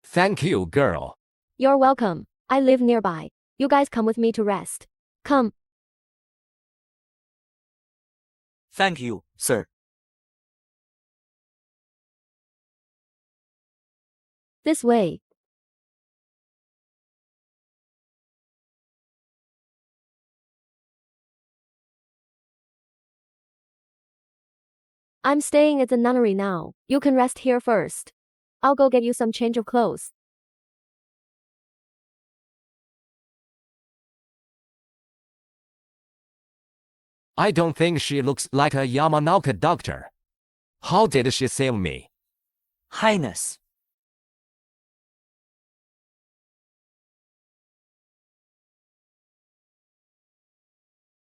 Thank you, girl. You're welcome. I live nearby. You guys come with me to rest. Come. Thank you, sir. This way. I'm staying at the nunnery now. You can rest here first. I'll go get you some change of clothes. I don't think she looks like a Yamanaka doctor. How did she save me? Highness.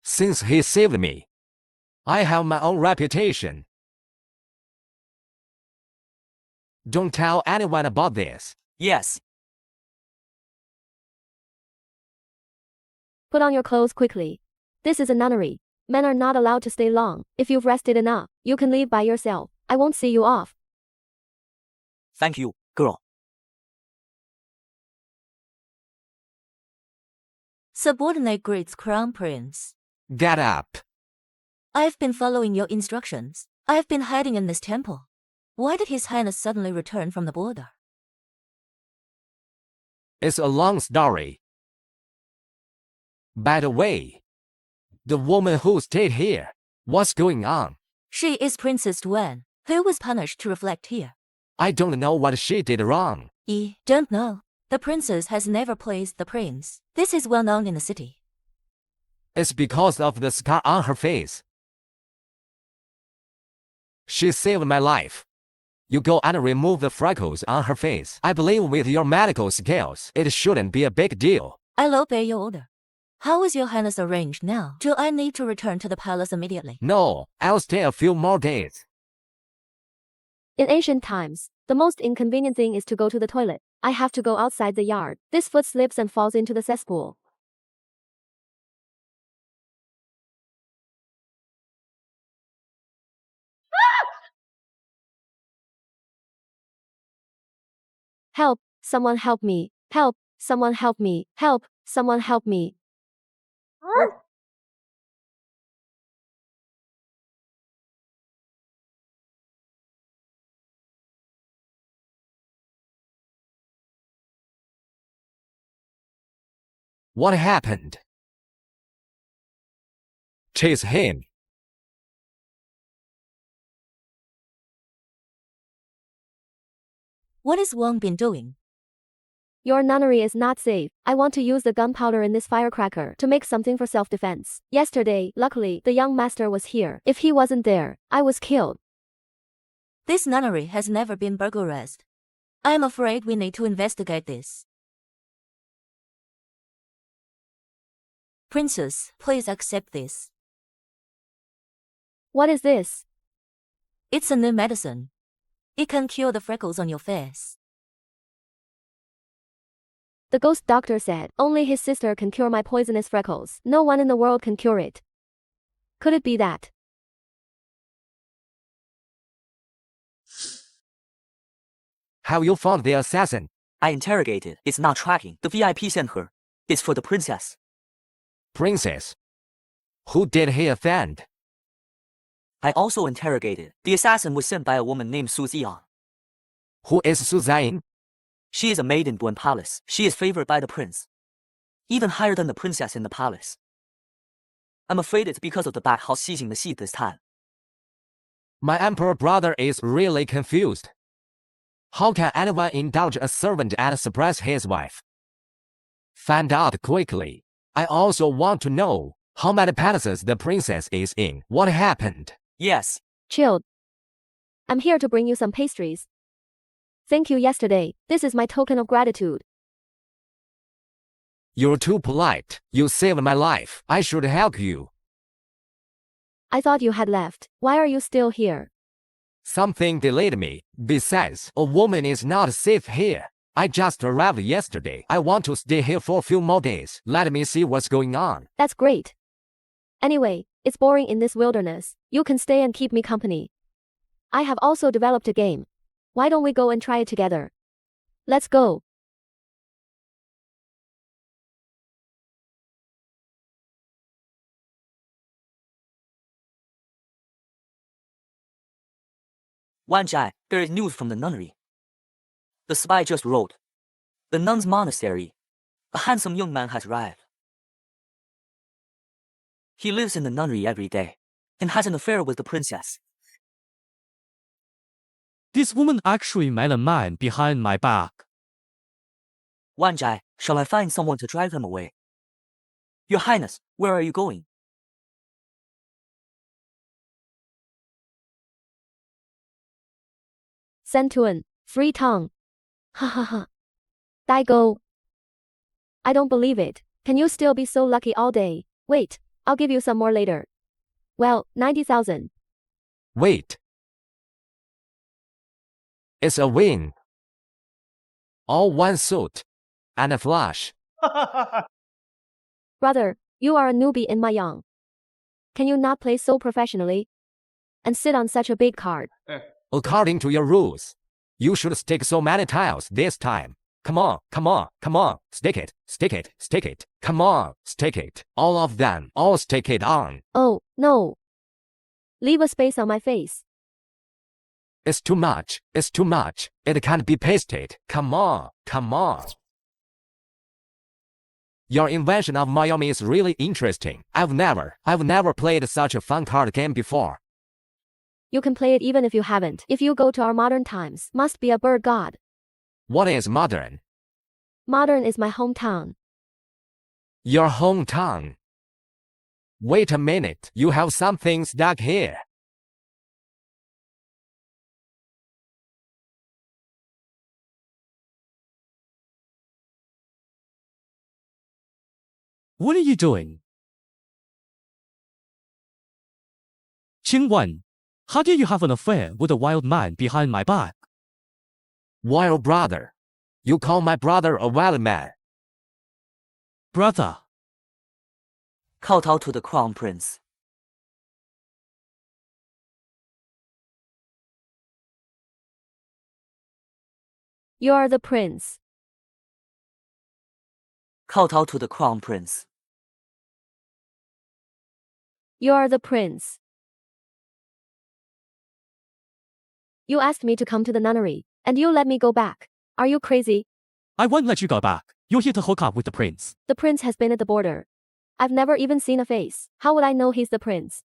Since he saved me, I have my own reputation. Don't tell anyone about this. Yes. Put on your clothes quickly. This is a nunnery. Men are not allowed to stay long. If you've rested enough, you can leave by yourself. I won't see you off. Thank you, girl. Subordinate greets Crown Prince. Get up. I've been following your instructions. I've been hiding in this temple. Why did His Highness suddenly return from the border? It's a long story. By the way, the woman who stayed here, what's going on? She is Princess Duan, who was punished to reflect here. I don't know what she did wrong. You don't know. The princess has never pleased the prince. This is well known in the city. It's because of the scar on her face. She saved my life. You go and remove the freckles on her face. I believe with your medical skills, it shouldn't be a big deal. I'll obey your order. How is your highness arranged now? Do I need to return to the palace immediately? No, I'll stay a few more days. In ancient times, the most inconvenient thing is to go to the toilet. I have to go outside the yard. This foot slips and falls into the cesspool. Help! Someone help me! Help! Someone help me! Help! Someone help me! What happened? Chase him. What is Wang been doing? Your nunnery is not safe. I want to use the gunpowder in this firecracker to make something for self-defense. Yesterday, luckily, the young master was here. If he wasn't there, I was killed. This nunnery has never been burglarized. I am afraid we need to investigate this. Princess, please accept this. What is this? It's a new medicine. It can cure the freckles on your face. The ghost doctor said, only his sister can cure my poisonous freckles. No one in the world can cure it. Could it be that? How you found the assassin? I interrogated. It's not tracking. The VIP sent her. It's for the princess. Princess? Who did he offend? I also interrogated. The assassin was sent by a woman named Su Ziyan. Who is Su Ziyan? She is a maid in Duan Palace. She is favored by the prince, even higher than the princess in the palace. I'm afraid it's because of the back house seizing the seat this time. My emperor brother is really confused. How can anyone indulge a servant and suppress his wife? Find out quickly. I also want to know how many palaces the princess is in. What happened? Yes. Chilled. I'm here to bring you some pastries. Thank you yesterday. This is my token of gratitude. You're too polite. You saved my life. I should help you. I thought you had left. Why are you still here? Something delayed me. Besides, a woman is not safe here. I just arrived yesterday. I want to stay here for a few more days. Let me see what's going on. That's great. Anyway, it's boring in this wilderness. You can stay and keep me company. I have also developed a game. Why don't we go and try it together? Let's go. Wan Zhai, there is news from the nunnery. The spy just wrote. The nuns' monastery. A handsome young man has arrived. He lives in the nunnery every day and has an affair with the princess. This woman actually made a man behind my back. Wan Zhai, shall I find someone to drive him away? Your Highness, where are you going? Centuan, free tongue. Ha ha ha. Daigo. I don't believe it. Can you still be so lucky all day? Wait, I'll give you some more later. Well, 90,000. Wait. It's a win. All one suit. And a flash. Brother, you are a newbie in Mayang. Can you not play so professionally? And sit on such a big card? According to your rules, you should stick so many tiles this time. Come on, come on, come on. Stick it, stick it, stick it. Come on, stick it. All of them, all stick it on. Oh, no. Leave a space on my face. It's too much, it's too much. It can't be pasted. Come on, come on. Your invention of Miami is really interesting. I've never played such a fun card game before. You can play it even if you haven't. If you go to our modern times, must be a bird god. What is modern? Modern is my hometown. Your hometown. Wait a minute, you have something stuck here. What are you doing? 请问, how dare you have an affair with a wild man behind my back? Wild brother. You call my brother a wild man. Brother. Kowtow to the crown prince. You are the prince. Kowtow to the crown prince. You are the prince. You asked me to come to the nunnery, and you let me go back. Are you crazy? I won't let you go back. You're here to hook up with the prince. The prince has been at the border. I've never even seen a face. How would I know he's the prince?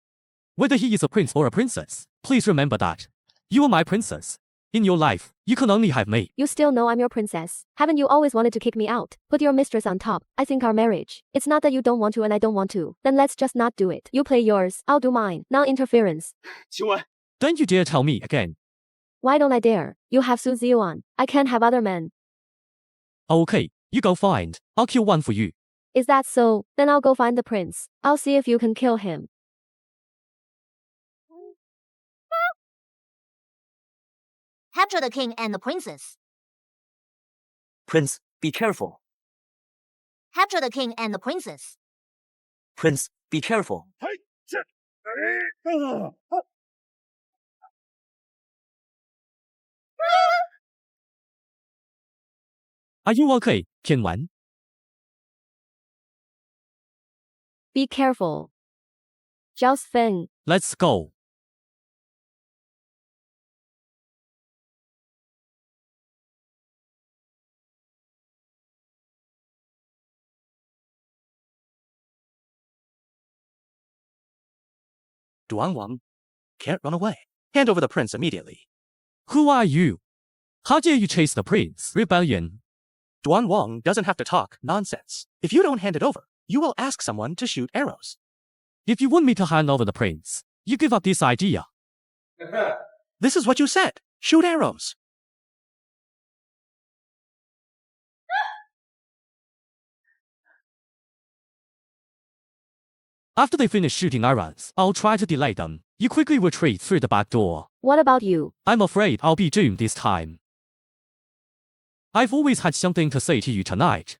Whether he is a prince or a princess, please remember that. You are my princess. In your life, you can only have me. You still know I'm your princess. Haven't you always wanted to kick me out? Put your mistress on top. I think our marriage. It's not that you don't want to and I don't want to. Then let's just not do it. You play yours, I'll do mine. No interference. Don't you dare tell me again. Why don't I dare? You have Su Ziyuan. I can't have other men. Okay, you go find. I'll kill one for you. Is that so? Then I'll go find the prince. I'll see if you can kill him. Capture the king and the princess. Prince, be careful. Capture the king and the princess. Prince, be careful. Are you okay, 天丸? Be careful. Josephine. Let's go. Duan Wang, can't run away. Hand over the prince immediately. Who are you? How dare you chase the prince? Rebellion. Duan Wang doesn't have to talk nonsense. If you don't hand it over, you will ask someone to shoot arrows. If you want me to hand over the prince, you give up this idea. This is what you said. Shoot arrows. After they finish shooting arrows, I'll try to delay them. You quickly retreat through the back door. What about you? I'm afraid I'll be doomed this time. I've always had something to say to you tonight.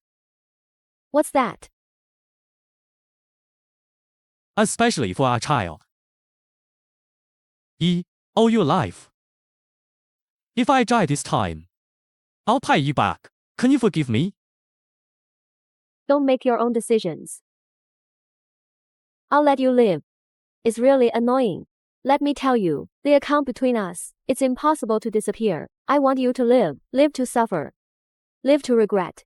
What's that? Especially for our child. All your life. If I die this time, I'll pay you back. Can you forgive me? Don't make your own decisions. I'll let you live. It's really annoying. Let me tell you, the account between us, it's impossible to disappear. I want you to live to suffer, live to regret.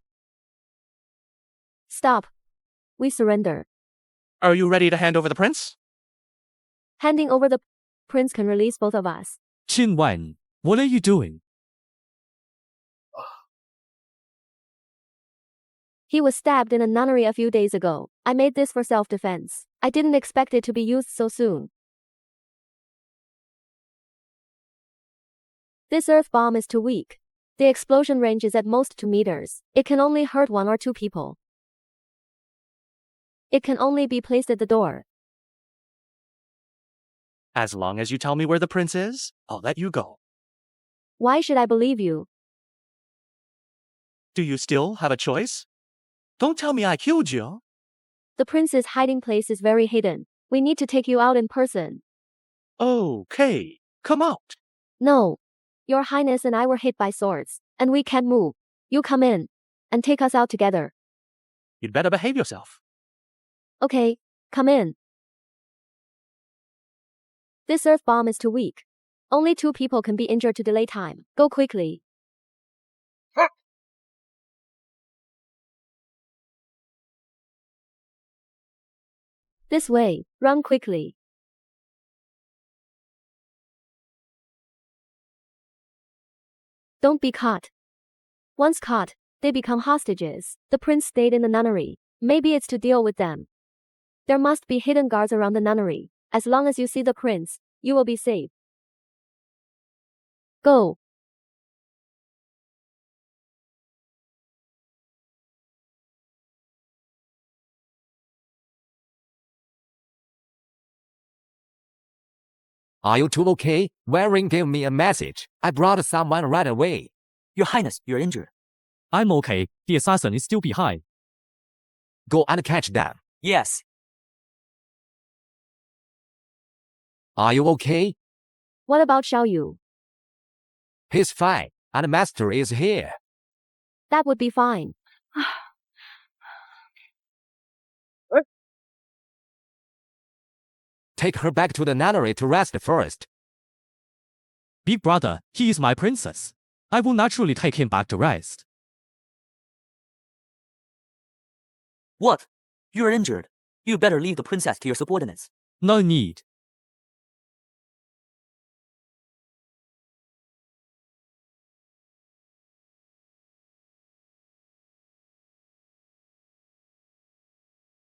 Stop. We surrender. Are you ready to hand over the prince? Handing over the prince can release both of us. Qin Wen, what are you doing? He was stabbed in a nunnery a few days ago. I made this for self-defense. I didn't expect it to be used so soon. This earth bomb is too weak. The explosion range is at most 2 meters. It can only hurt 1 or 2 people. It can only be placed at the door. As long as you tell me where the prince is, I'll let you go. Why should I believe you? Do you still have a choice? Don't tell me I killed you. The prince's hiding place is very hidden. We need to take you out in person. Okay, come out. No. Your Highness and I were hit by swords, and we can't move. You come in and take us out together. You'd better behave yourself. Okay, come in. This earth bomb is too weak. Only 2 people can be injured to delay time. Go quickly. This way, run quickly. Don't be caught. Once caught, they become hostages. The prince stayed in the nunnery. Maybe it's to deal with them. There must be hidden guards around the nunnery. As long as you see the prince, you will be safe. Go. Are you two okay? Waring gave me a message. I brought someone right away. Your Highness, you're injured. I'm okay. The assassin is still behind. Go and catch them. Yes. Are you okay? What about Xiao Yu? He's fine, and Master is here. That would be fine. Take her back to the nunnery to rest first. Big brother, he is my princess. I will naturally take him back to rest. What? You're injured. You better leave the princess to your subordinates. No need.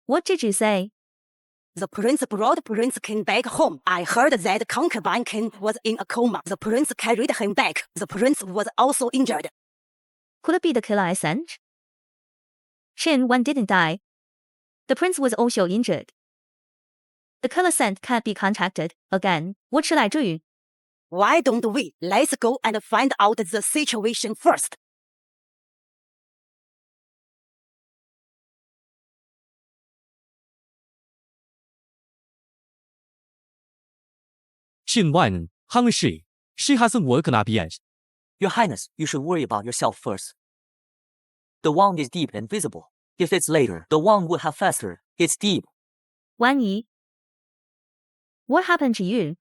What did you say? The prince brought Prince King back home. I heard that concubine king was in a coma. The prince carried him back. The prince was also injured. Could it be the killer I sent? Shin Wan didn't die. The prince was also injured. The killer sent can't be contacted again. What should I do? Why don't we? Let's go and find out the situation first. Shin Wan, how is she? She hasn't woken up yet. Your Highness, you should worry about yourself first. The wound is deep and visible. If it's later, the wound would have festered. It's deep. Wan Yi. What happened to you?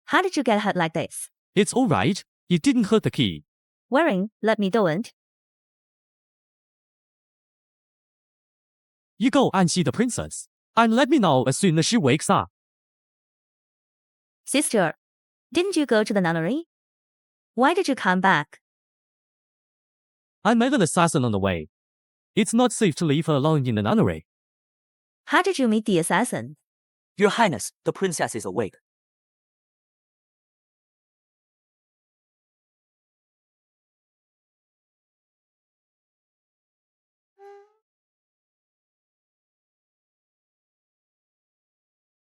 How did you get hurt like this? It's alright. It didn't hurt the key. Waring, let me do it. You go and see the princess. And let me know as soon as she wakes up. Sister, didn't you go to the nunnery? Why did you come back? I met an assassin on the way. It's not safe to leave her alone in the nunnery. How did you meet the assassin? Your Highness, the princess is awake.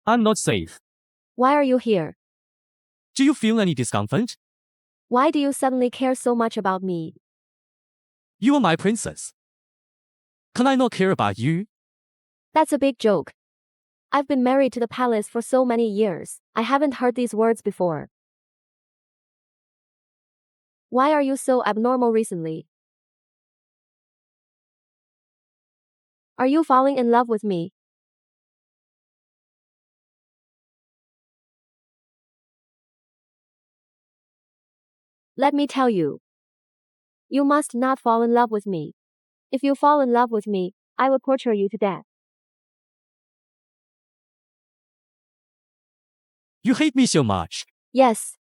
I'm not safe. Why are you here? Do you feel any discomfort? Why do you suddenly care so much about me? You are my princess. Can I not care about you? That's a big joke. I've been married to the palace for so many years. I haven't heard these words before. Why are you so abnormal recently? Are you falling in love with me? Let me tell you. You must not fall in love with me. If you fall in love with me, I will torture you to death. You hate me so much. Yes.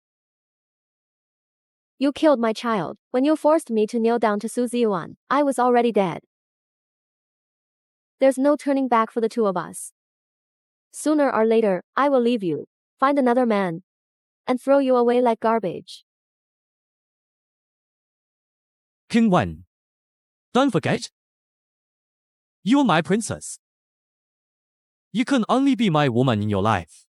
You killed my child. When you forced me to kneel down to Su Ziwan, I was already dead. There's no turning back for the 2 of us. Sooner or later, I will leave you, find another man, and throw you away like garbage. King Wan. Don't forget. You're my princess. You can only be my woman in your life.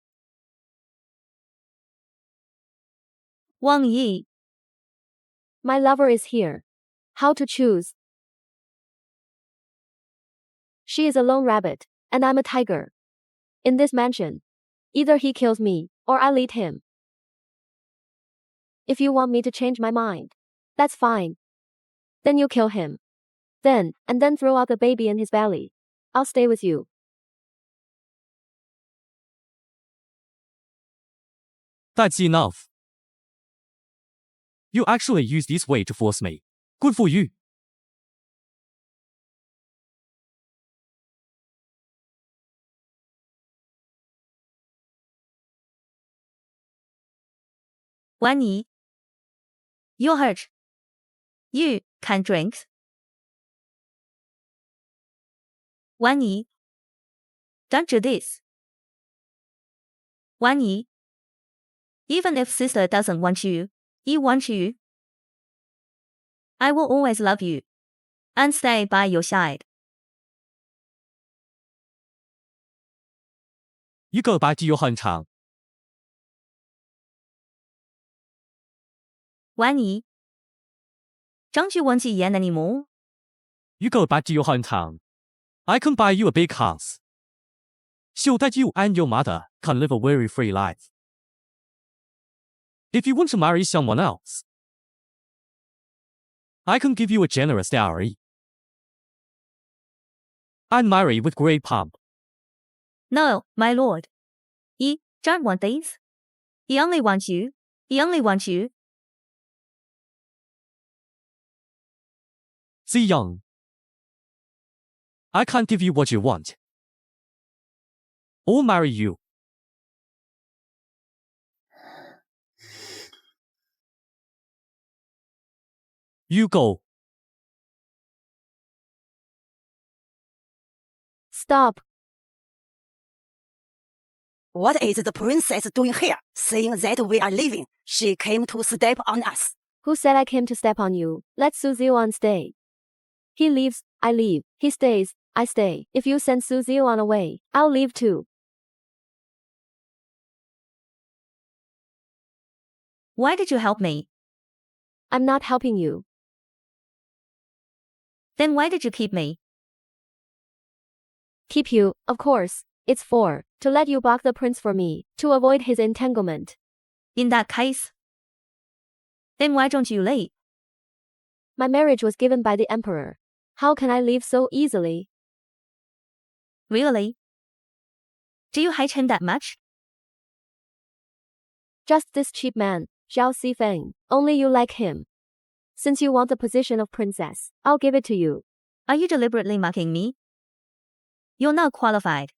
Wang Yi. My lover is here. How to choose? She is a lone rabbit, and I'm a tiger. In this mansion, either he kills me, or I lead him. If you want me to change my mind, that's fine. Then you kill him. Then throw out the baby in his belly. I'll stay with you. That's enough. You actually use this way to force me. Good for you. Wani, you're hurt. You can't drink. Wani, don't do this. Wani, even if sister doesn't want you, you want you. I will always love you and stay by your side. You go back to your hometown. Wani, don't you want to yen anymore? You go back to your hometown. I can buy you a big house, so that you and your mother can live a very free life. If you want to marry someone else, I can give you a generous dowry and marry with great pomp. No, my lord. He don't want this. He only wants you. He only wants you. Young, I can't give you what you want or marry you. You go. Stop. What is the princess doing here? Saying that we are leaving. She came to step on us. Who said I came to step on you? Let Su Ziwan stay. He leaves, I leave. He stays, I stay. If you send Su Ziwan away, I'll leave too. Why did you help me? I'm not helping you. Then why did you keep me? Keep you, of course. It's to let you block the prince for me, to avoid his entanglement. In that case, then why don't you leave? My marriage was given by the emperor. How can I leave so easily? Really? Do you hate him that much? Just this cheap man, Xiao Xifeng. Only you like him. Since you want the position of princess, I'll give it to you. Are you deliberately mocking me? You're not qualified.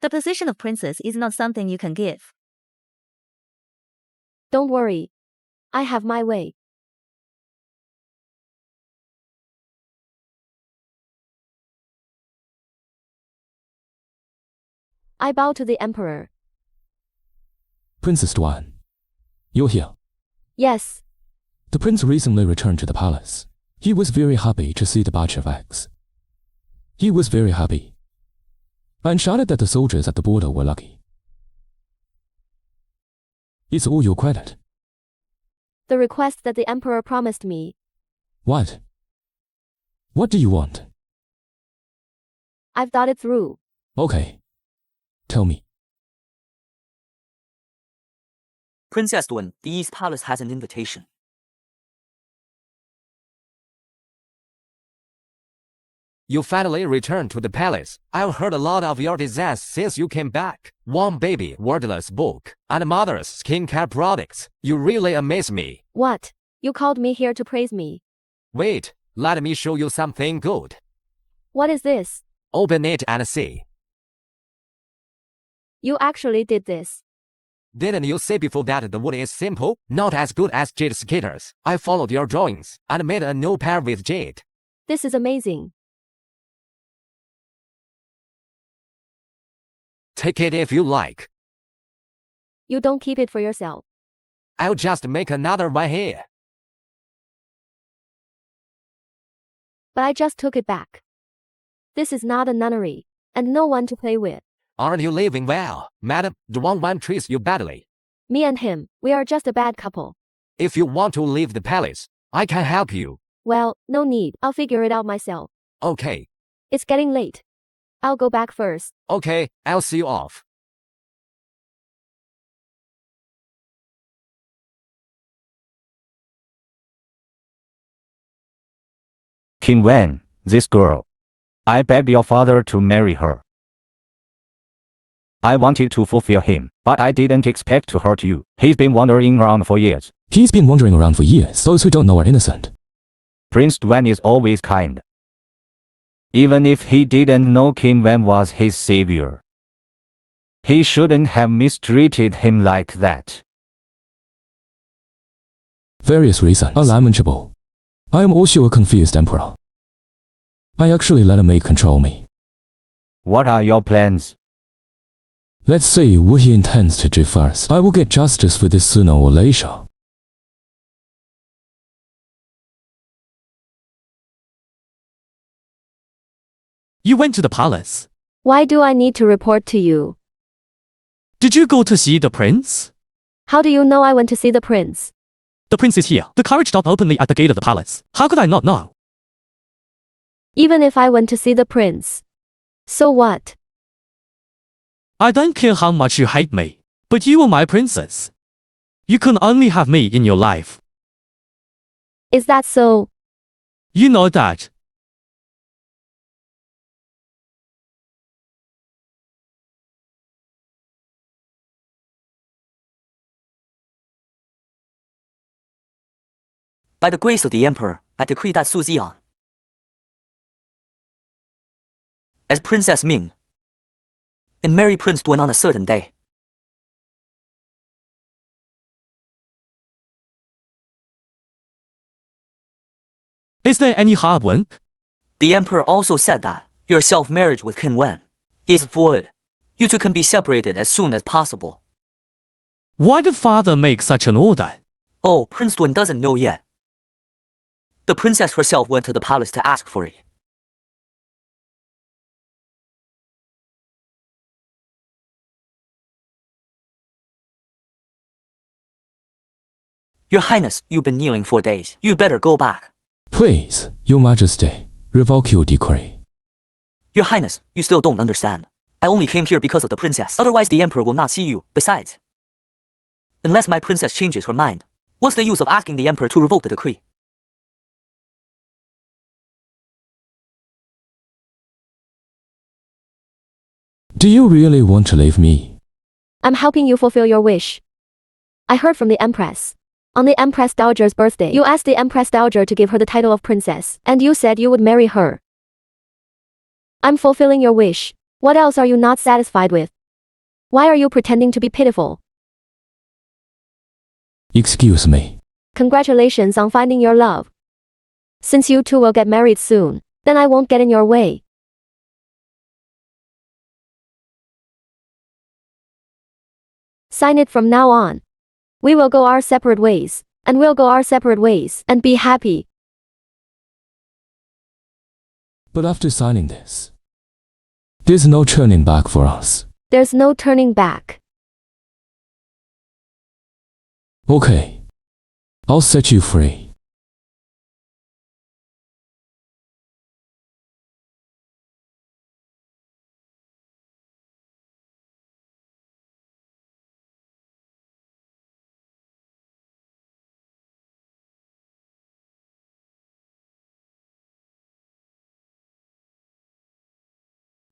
The position of princess is not something you can give. Don't worry. I have my way. I bow to the emperor. Princess Duan, you're here. Yes. The prince recently returned to the palace. He was very happy to see the batch of eggs. He was very happy and shouted that the soldiers at the border were lucky. It's all your credit. The request that the emperor promised me. What? What do you want? I've thought it through. Okay. Tell me. Princess Duan, the East Palace has an invitation. You finally returned to the palace. I've heard a lot of your disaster since you came back. One baby, wordless book, and mother's skincare products. You really amaze me. What? You called me here to praise me. Wait, let me show you something good. What is this? Open it and see. You actually did this. Didn't you say before that the wood is simple, not as good as jade skaters? I followed your drawings and made a new pair with jade. This is amazing. Take it if you like. You don't keep it for yourself. I'll just make another one here. But I just took it back. This is not a nunnery, and no one to play with. Aren't you living well, madam? The wrong one treats you badly. Me and him, we are just a bad couple. If you want to leave the palace, I can help you. Well, no need. I'll figure it out myself. Okay. It's getting late. I'll go back first. Okay, I'll see you off. King Wen, this girl. I begged your father to marry her. I wanted to fulfill him, but I didn't expect to hurt you. He's been wandering around for years. He's been wandering around for years. Those who don't know are innocent. Prince Wen is always kind. Even if he didn't know King Wen was his savior, he shouldn't have mistreated him like that. Various reasons are lamentable. I am also a confused emperor. I actually let a maid control me. What are your plans? Let's see what he intends to do first. I will get justice for this sooner or later. You went to the palace. Why do I need to report to you? Did you go to see the prince? How do you know I went to see the prince? The prince is here. The carriage stopped openly at the gate of the palace. How could I not know? Even if I went to see the prince. So what? I don't care how much you hate me, but you are my princess. You can only have me in your life. Is that so? You know that. By the grace of the Emperor, I decree that Su Ziyan, as Princess Ming, and marry Prince Duan on a certain day. Is there any hard one? The Emperor also said that your self-marriage with King Wen is void. You two can be separated as soon as possible. Why did father make such an order? Oh, Prince Duan doesn't know yet. The princess herself went to the palace to ask for it. Your Highness, you've been kneeling for days. You better go back. Please, Your Majesty, revoke your decree. Your Highness, you still don't understand. I only came here because of the princess. Otherwise the Emperor will not see you. Besides, unless my princess changes her mind, what's the use of asking the Emperor to revoke the decree? Do you really want to leave me? I'm helping you fulfill your wish. I heard from the Empress. On the Empress Dowager's birthday, you asked the Empress Dowager to give her the title of princess, and you said you would marry her. I'm fulfilling your wish. What else are you not satisfied with? Why are you pretending to be pitiful? Excuse me. Congratulations on finding your love. Since you two will get married soon, then I won't get in your way. Sign it from now on. We will go our separate ways, and we'll go our separate ways, and be happy. But after signing this, there's no turning back for us. There's no turning back. Okay. I'll set you free.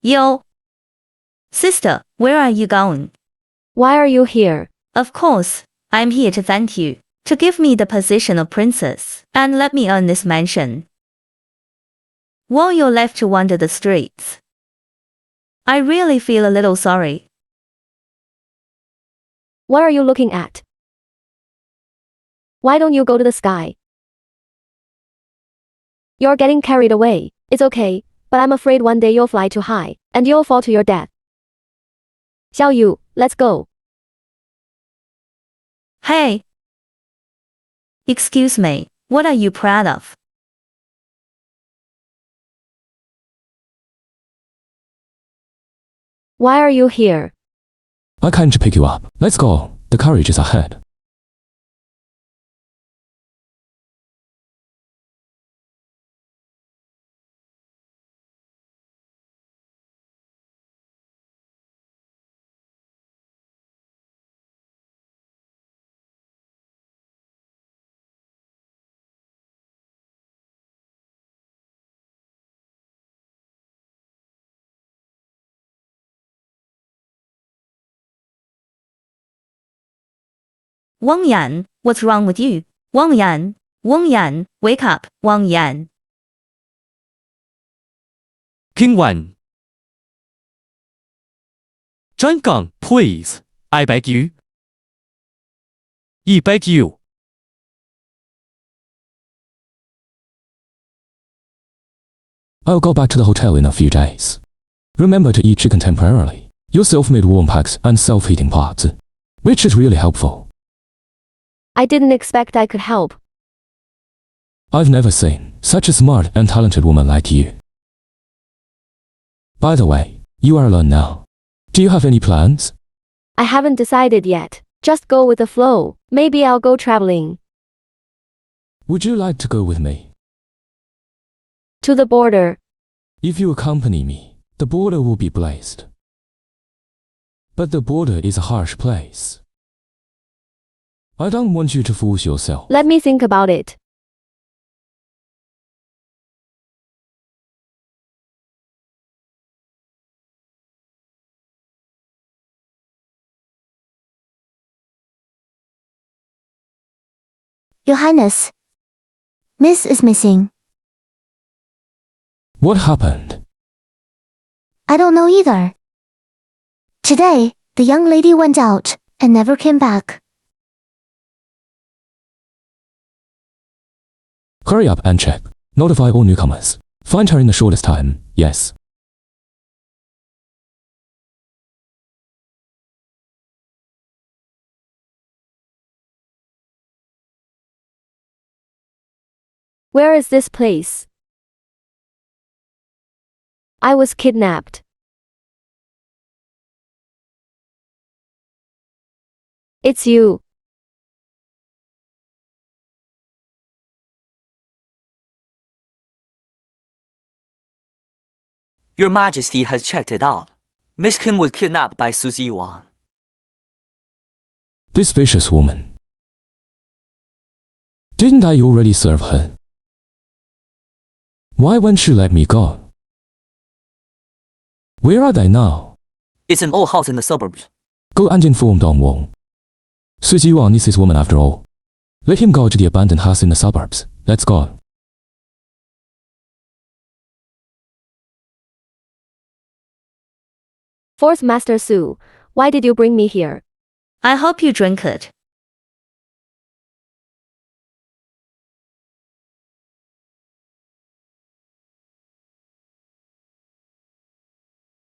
Yo. Sister, where are you going? Why are you here? Of course, I'm here to thank you, to give me the position of princess, and let me earn this mansion. While you're left to wander the streets, I really feel a little sorry. What are you looking at? Why don't you go to the sky? You're getting carried away. It's okay, but I'm afraid one day you'll fly too high, and you'll fall to your death. Xiao Yu, let's go. Hey! Excuse me, what are you proud of? Why are you here? I came to pick you up. Let's go. The carriage is ahead. Wang Yan, what's wrong with you? Wang Yan, wake up, Wang Yan. King Wan. Zhang Gang, please. I beg you. I beg you. I'll go back to the hotel in a few days. Remember to eat chicken temporarily. Your self-made warm packs and self-heating pots, which is really helpful. I didn't expect I could help. I've never seen such a smart and talented woman like you. By the way, you are alone now. Do you have any plans? I haven't decided yet. Just go with the flow. Maybe I'll go traveling. Would you like to go with me? To the border. If you accompany me, the border will be blazed. But the border is a harsh place. I don't want you to force yourself. Let me think about it. Your Highness. Miss is missing. What happened? I don't know either. Today, the young lady went out and never came back. Hurry up and check. Notify all newcomers. Find her in the shortest time, yes. Where is this place? I was kidnapped. It's you. Your Majesty has checked it out. Miss Kim was kidnapped by Suzy Wang. This vicious woman. Didn't I already serve her? Why won't she let me go? Where are they now? It's an old house in the suburbs. Go and inform Dong Wong. Suzy Wang needs his woman after all. Let him go to the abandoned house in the suburbs. Let's go. Fourth Master Su, why did you bring me here? I hope you drink it.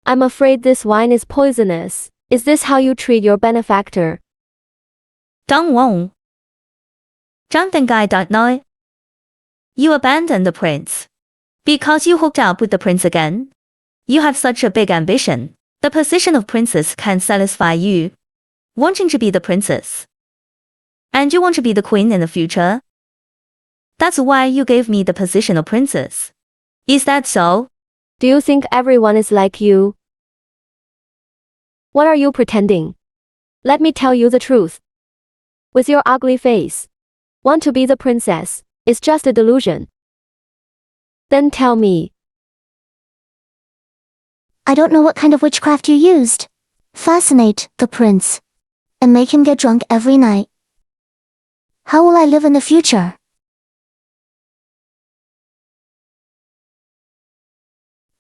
I'm afraid this wine is poisonous. Is this how you treat your benefactor? Dong Wong. Zhang Dengai don't know. You abandoned the prince. Because you hooked up with the prince again? You have such a big ambition. The position of princess can satisfy you. Wanting to be the princess. And you want to be the queen in the future? That's why you gave me the position of princess. Is that so? Do you think everyone is like you? What are you pretending? Let me tell you the truth. With your ugly face, want to be the princess is just a delusion. Then tell me. I don't know what kind of witchcraft you used. Fascinate the prince and make him get drunk every night. How will I live in the future?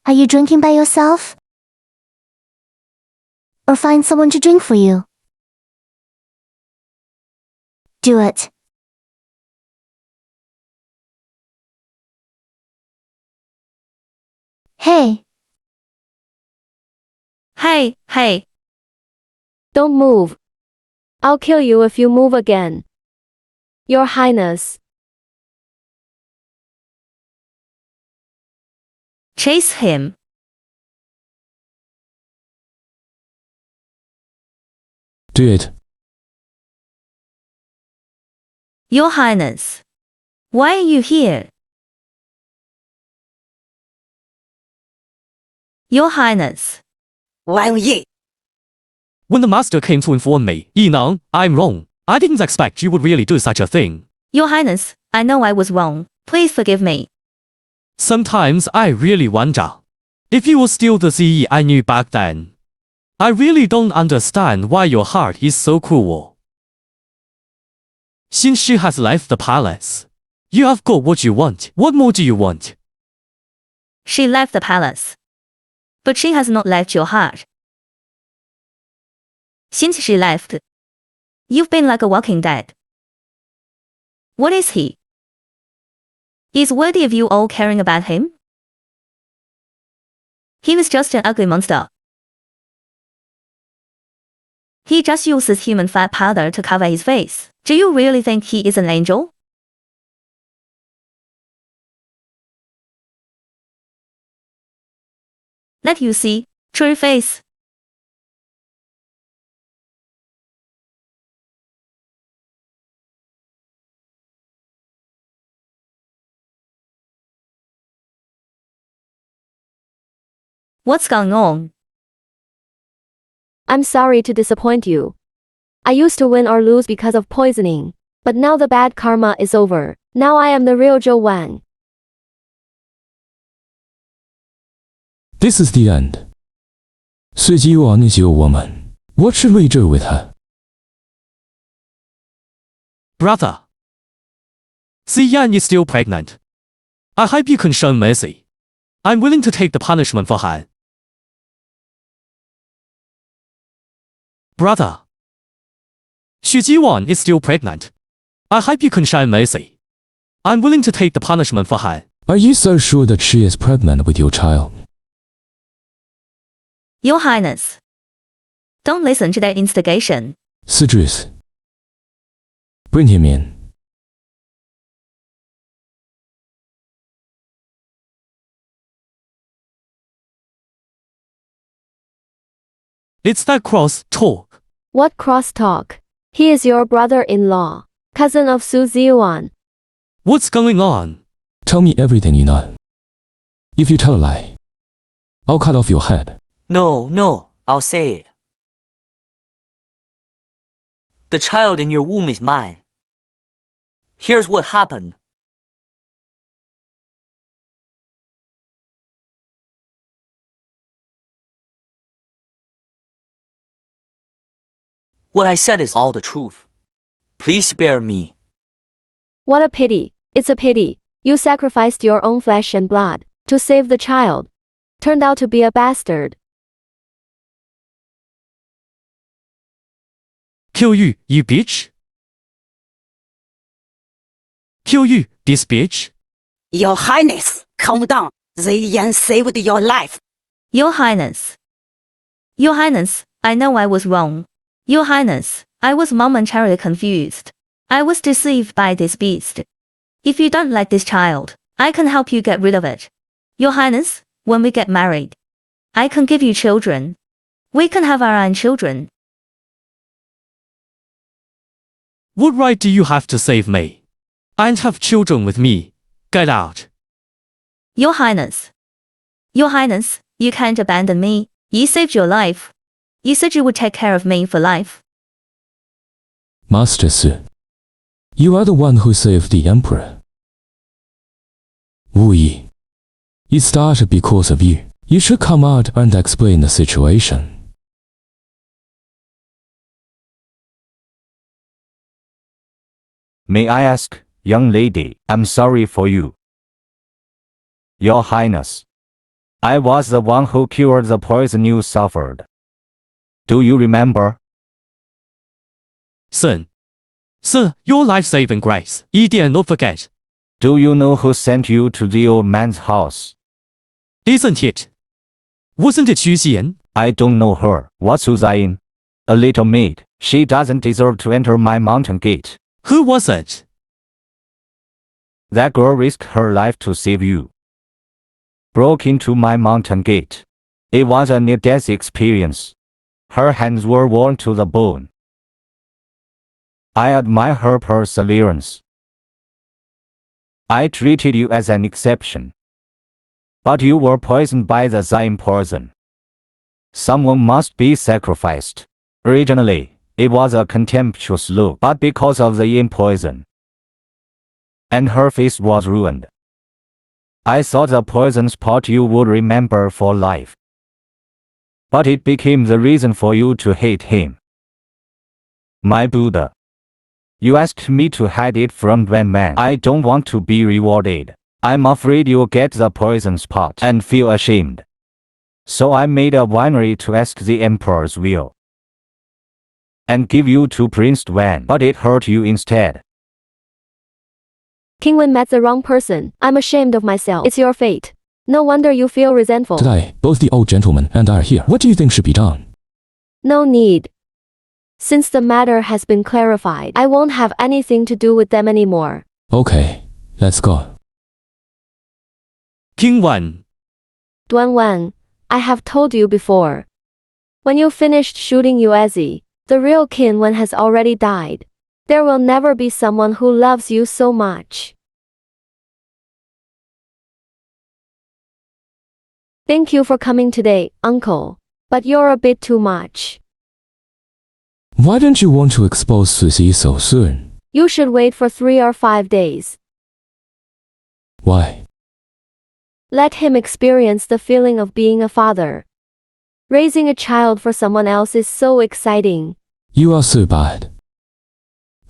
Are you drinking by yourself? Or find someone to drink for you? Do it. Hey. Hey. Don't move. I'll kill you if you move again. Your Highness. Chase him. Do it. Your Highness. Why are you here? Your Highness. Wang Yi. When the master came to inform me, Yinang, I'm wrong. I didn't expect you would really do such a thing. Your Highness, I know I was wrong. Please forgive me. Sometimes I really wonder if you were still the Ziyi I knew back then. I really don't understand why your heart is so cruel. Since she has left the palace, you have got what you want. What more do you want? She left the palace. But she has not left your heart. Since she left, you've been like a walking dead. What is he? Is worthy of you all caring about him? He was just an ugly monster. He just uses human fat powder to cover his face. Do you really think he is an angel? Let you see true face. What's going on? I'm sorry to disappoint you. I used to win or lose because of poisoning, but now the bad karma is over. Now I am the real Zhou Wang. This is the end. 随即王那救我们，我是为这为他。Brother, Xiyan is still pregnant. I hope you can show mercy. I'm willing to take the punishment for Han. Brother, Xu Jiwan is still pregnant. I hope you can show mercy. I'm willing to take the punishment for Han. Are you so sure that she is pregnant with your child? Your Highness, don't listen to their instigation. Cedrus, bring him in. It's that cross talk. What crosstalk? He is your brother-in-law, cousin of Su Ziyuan. What's going on? Tell me everything you know. If you tell a lie, I'll cut off your head. No, I'll say it. The child in your womb is mine. Here's what happened. What I said is all the truth. Please spare me. What a pity. It's a pity. You sacrificed your own flesh and blood to save the child. Turned out to be a bastard. Kill you, you bitch. Kill you, this bitch. Your Highness, calm down. Ziyan saved your life. Your Highness. Your Highness, I know I was wrong. Your Highness, I was momentarily confused. I was deceived by this beast. If you don't like this child, I can help you get rid of it. Your Highness, when we get married, I can give you children. We can have our own children. What right do you have to save me? And have children with me? Get out. Your Highness. Your Highness, you can't abandon me. You saved your life. You said you would take care of me for life. Master Su, you are the one who saved the emperor. Wu Yi, it started because of you. You should come out and explain the situation. May I ask, young lady, I'm sorry for you. Your Highness, I was the one who cured the poison you suffered. Do you remember? Son, your life-saving grace. 一点 not forget. Do you know who sent you to the old man's house? Isn't it? Wasn't it Xu Xian? I don't know her. What's Su Ziyan? A little maid. She doesn't deserve to enter my mountain gate. Who was it? That girl risked her life to save you. Broke into my mountain gate. It was a near-death experience. Her hands were worn to the bone. I admire her perseverance. I treated you as an exception. But you were poisoned by the Ziyan poison. Someone must be sacrificed. Originally, it was a contemptuous look, but because of the yin poison, and her face was ruined, I thought the poison spot you would remember for life. But it became the reason for you to hate him. My Buddha, You asked me to hide it from Grandman. I don't want to be rewarded. I'm afraid you'll get the poison spot and feel ashamed. So I made a winery to ask the Emperor's will and give you to Prince Duan, but it hurt you instead. King Wen met the wrong person. I'm ashamed of myself. It's your fate. No wonder you feel resentful. Today, both the old gentleman and I are here. What do you think should be done? No need. Since the matter has been clarified, I won't have anything to do with them anymore. Okay, let's go. King Wen. Duan Wen, I have told you before. When you finished shooting Yuezi, the real King Wen has already died. There will never be someone who loves you so much. Thank you for coming today, uncle. But you're a bit too much. Why don't you want to expose Suzy so soon? You should wait for 3 or 5 days. Why? Let him experience the feeling of being a father. Raising a child for someone else is so exciting. You are so bad.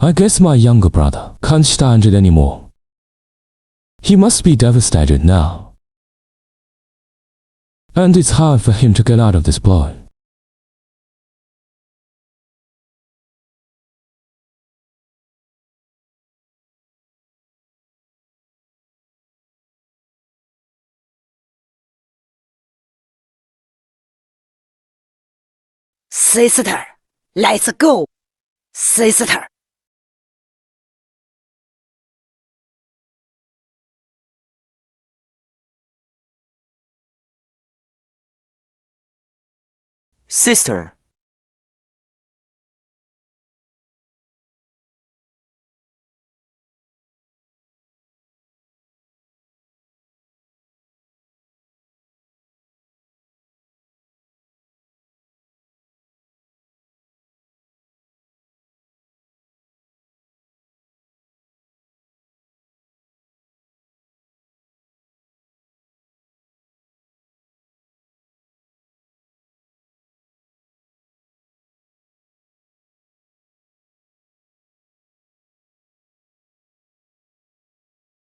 I guess my younger brother can't stand it anymore. He must be devastated now. And it's hard for him to get out of this blow. Sister, let's go. Sister. Sister.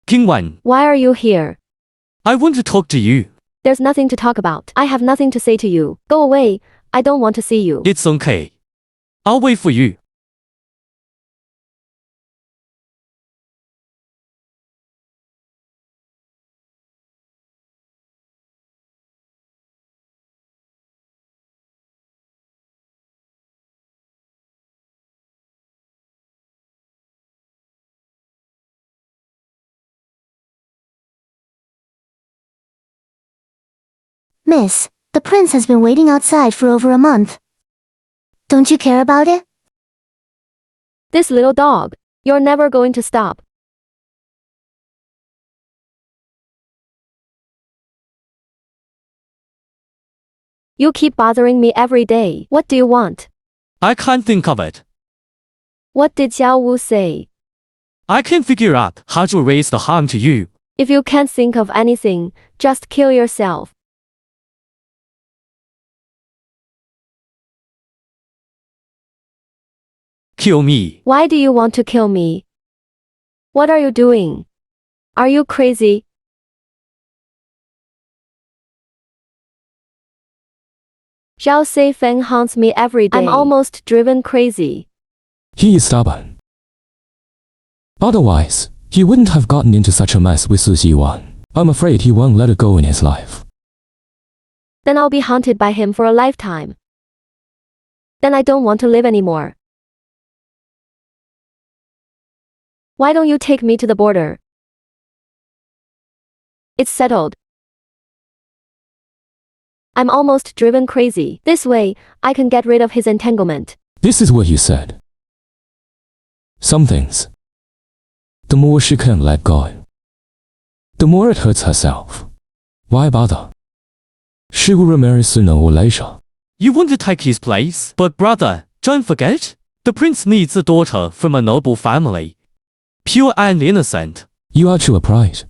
King Wen. Why are you here? I want to talk to you. There's nothing to talk about. I have nothing to say to you. Go away. I don't want to see you. It's okay. I'll wait for you. Miss, the prince has been waiting outside for over a month. Don't you care about it? This little dog. You're never going to stop. You keep bothering me every day. What do you want? I can't think of it. What did Xiao Wu say? I can't figure out how to raise the harm to you. If you can't think of anything, just kill yourself. Kill me. Why do you want to kill me? What are you doing? Are you crazy? Zhao Seifeng haunts me every day. I'm almost driven crazy. He is stubborn. Otherwise, he wouldn't have gotten into such a mess with Suzy Wan. I'm afraid he won't let her go in his life. Then I'll be haunted by him for a lifetime. Then I don't want to live anymore. Why don't you take me to the border? It's settled. I'm almost driven crazy. This way, I can get rid of his entanglement. This is what you said. Some things, the more she can let go, the more it hurts herself. Why bother? She will remarry sooner or later. You want to take his place, but brother, don't forget, the prince needs a daughter from a noble family. Pure and innocent. You are too upright.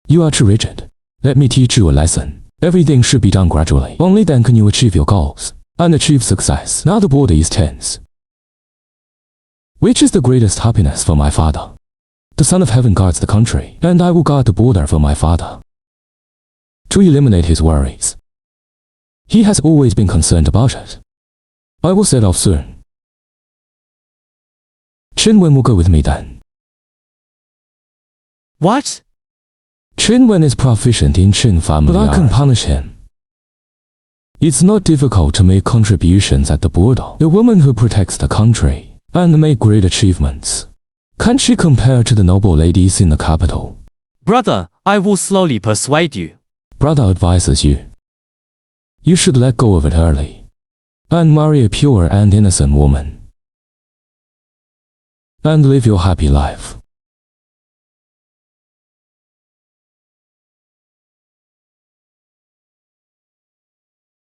You are too rigid. Let me teach you a lesson. Everything should be done gradually. Only then can you achieve your goals and achieve success. Now the border is tense. Which is the greatest happiness for my father? The Son of Heaven guards the country, and I will guard the border for my father. To eliminate his worries. He has always been concerned about it. I will set off soon. Chen Wen will go with me then. What? Chen Wen is proficient in Chen family but I can punish him. It's not difficult to make contributions at the border. The woman who protects the country and make great achievements. Can't she compare to the noble ladies in the capital? Brother, I will slowly persuade you. Brother advises you. You should let go of it early and marry a pure and innocent woman and live your happy life.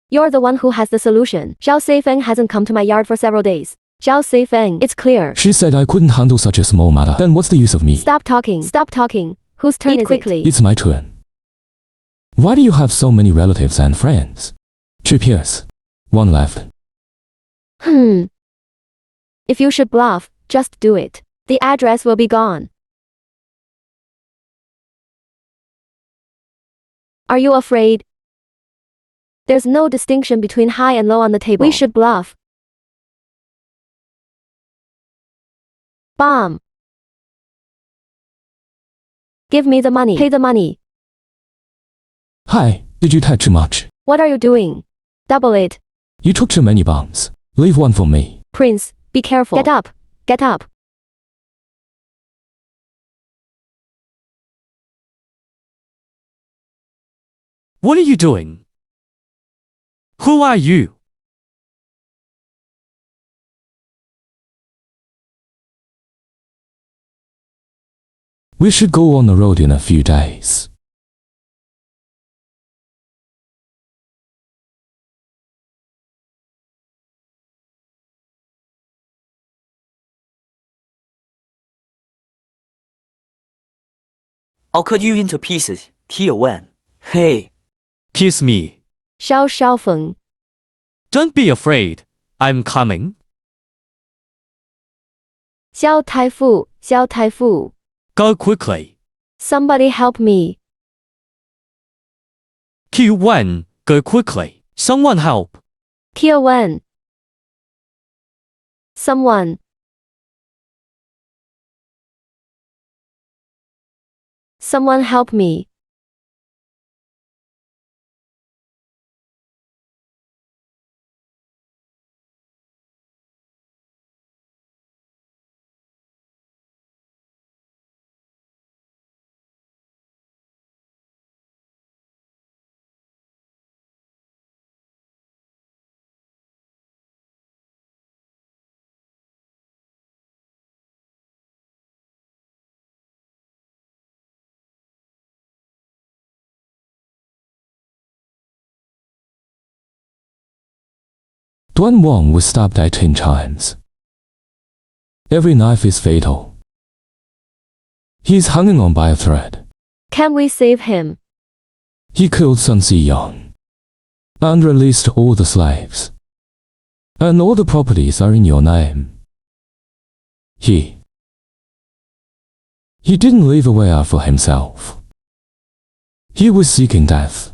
You're the one who has the solution. Zhao Seifeng hasn't come to my yard for several days. Zhao Seifeng, it's clear. She said I couldn't handle such a small matter. Then what's the use of me? Stop talking. Stop talking. Whose turn is quickly? It's my turn. Why do you have so many relatives and friends? 2 peers. 1 left. If you should bluff, just do it. The address will be gone. Are you afraid? There's no distinction between high and low on the table. We should bluff. Bomb. Give me the money. Pay the money. Hi, did you take too much? What are you doing? Double it. You took too many bombs. Leave one for me. Prince, be careful. Get up. Get up. What are you doing? Who are you? We should go on the road in a few days. I'll cut you into pieces, Tia Wen. Hey. Kiss me. Xiao Shaofeng. Don't be afraid. I'm coming. Xiao Taifu. Xiao Taifu. Go quickly. Somebody help me. Q1, go quickly. Someone help. Tia Wen. Someone. Someone help me. Duan Wang was stabbed 18 times. Every knife is fatal. He is hanging on by a thread. Can we save him? He killed Sun Xiyang and released all the slaves. And all the properties are in your name. He didn't leave a way out for himself. He was seeking death.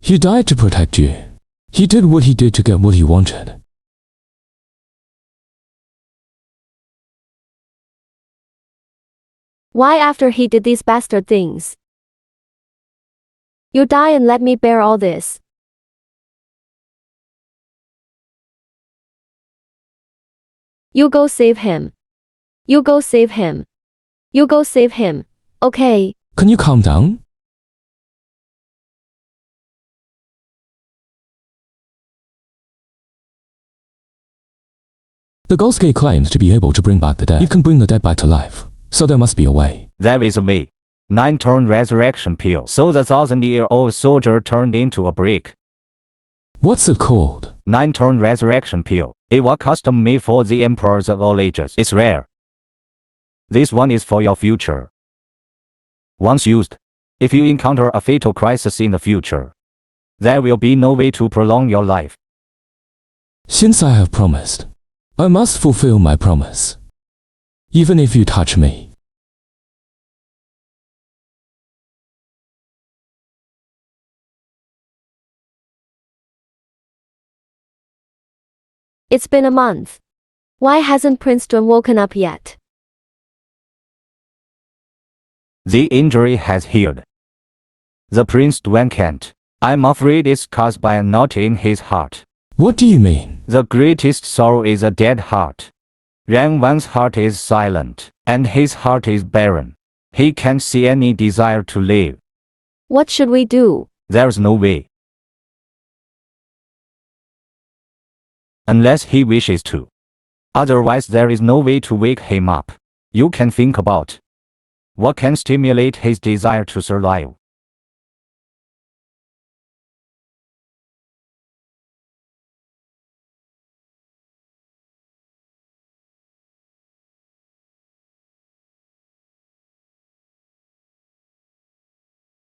He died to protect you. He did what he did to get what he wanted. Why after he did these bastard things? You die and let me bear all this. You go save him. You go save him. You go save him. Okay. Can you calm down? The Ghost Gate claims to be able to bring back the dead. It can bring the dead back to life. So there must be a way. There is a way. 9-turn resurrection pill. So the 1,000-year-old soldier turned into a brick. What's it called? 9-turn resurrection pill. It was custom made for the emperors of all ages. It's rare. This one is for your future. Once used, if you encounter a fatal crisis in the future, there will be no way to prolong your life. Since I have promised, I must fulfill my promise. Even if you touch me. It's been a month. Why hasn't Prince Tuan woken up yet? The injury has healed. The Prince Tuan can't. I'm afraid it's caused by a knot in his heart. What do you mean? The greatest sorrow is a dead heart. When one's heart is silent, and his heart is barren, he can't see any desire to live. What should we do? There's no way. Unless he wishes to. Otherwise there is no way to wake him up. You can think about what can stimulate his desire to survive.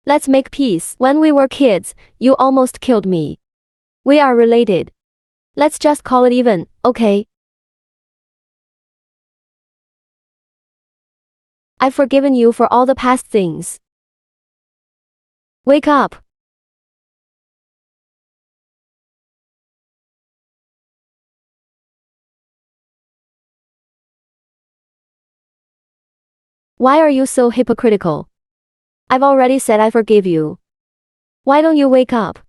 Let's make peace. When we were kids, you almost killed me. We are related. Let's just call it even, okay? I've forgiven you for all the past things. Wake up. Why are you so hypocritical? I've already said I forgive you. Why don't you wake up?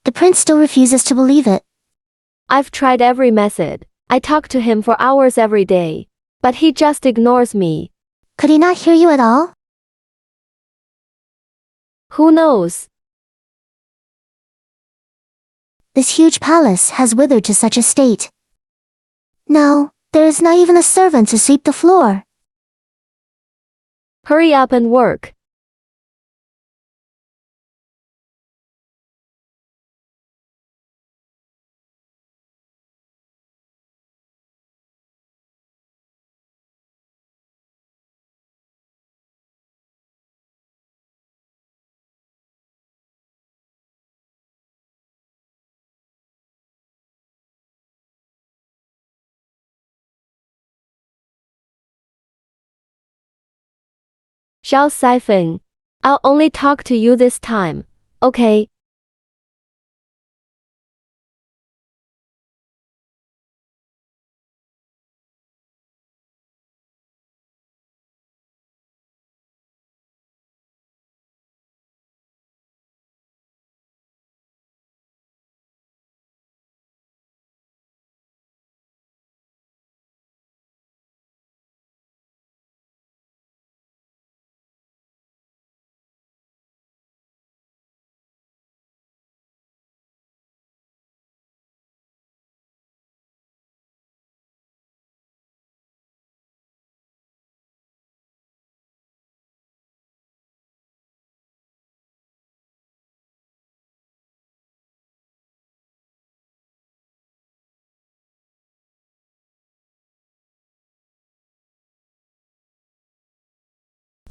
The prince still refuses to believe it. I've tried every method. I talk to him for hours every day. But he just ignores me. Could he not hear you at all? Who knows? This huge palace has withered to such a state. Now, there is not even a servant to sweep the floor. Hurry up and work. Xiao Saifeng, I'll only talk to you this time, okay?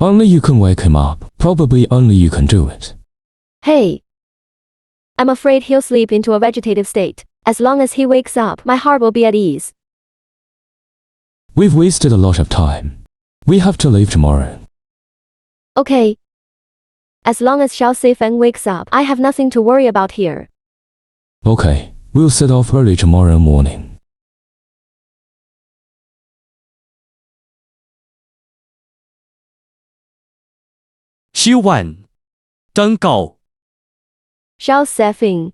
Only you can wake him up. Probably only you can do it. Hey. I'm afraid he'll sleep into a vegetative state. As long as he wakes up, my heart will be at ease. We've wasted a lot of time. We have to leave tomorrow. Okay. As long as Xiao Saifeng wakes up, I have nothing to worry about here. Okay, we'll set off early tomorrow morning. 希望登告 Xiao Saifeng.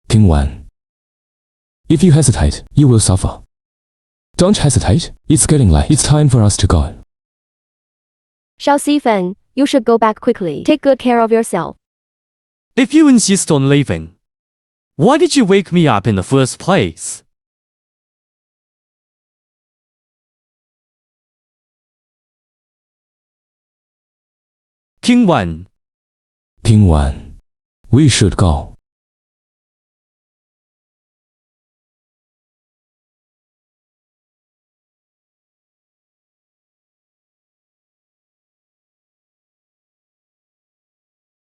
听完 If you hesitate, you will suffer. Don't hesitate, it's getting late. It's time for us to go. Xiao Saifeng, you should go back quickly. Take good care of yourself. If you insist on leaving, why did you wake me up in the first place? 听完，听完，we should go.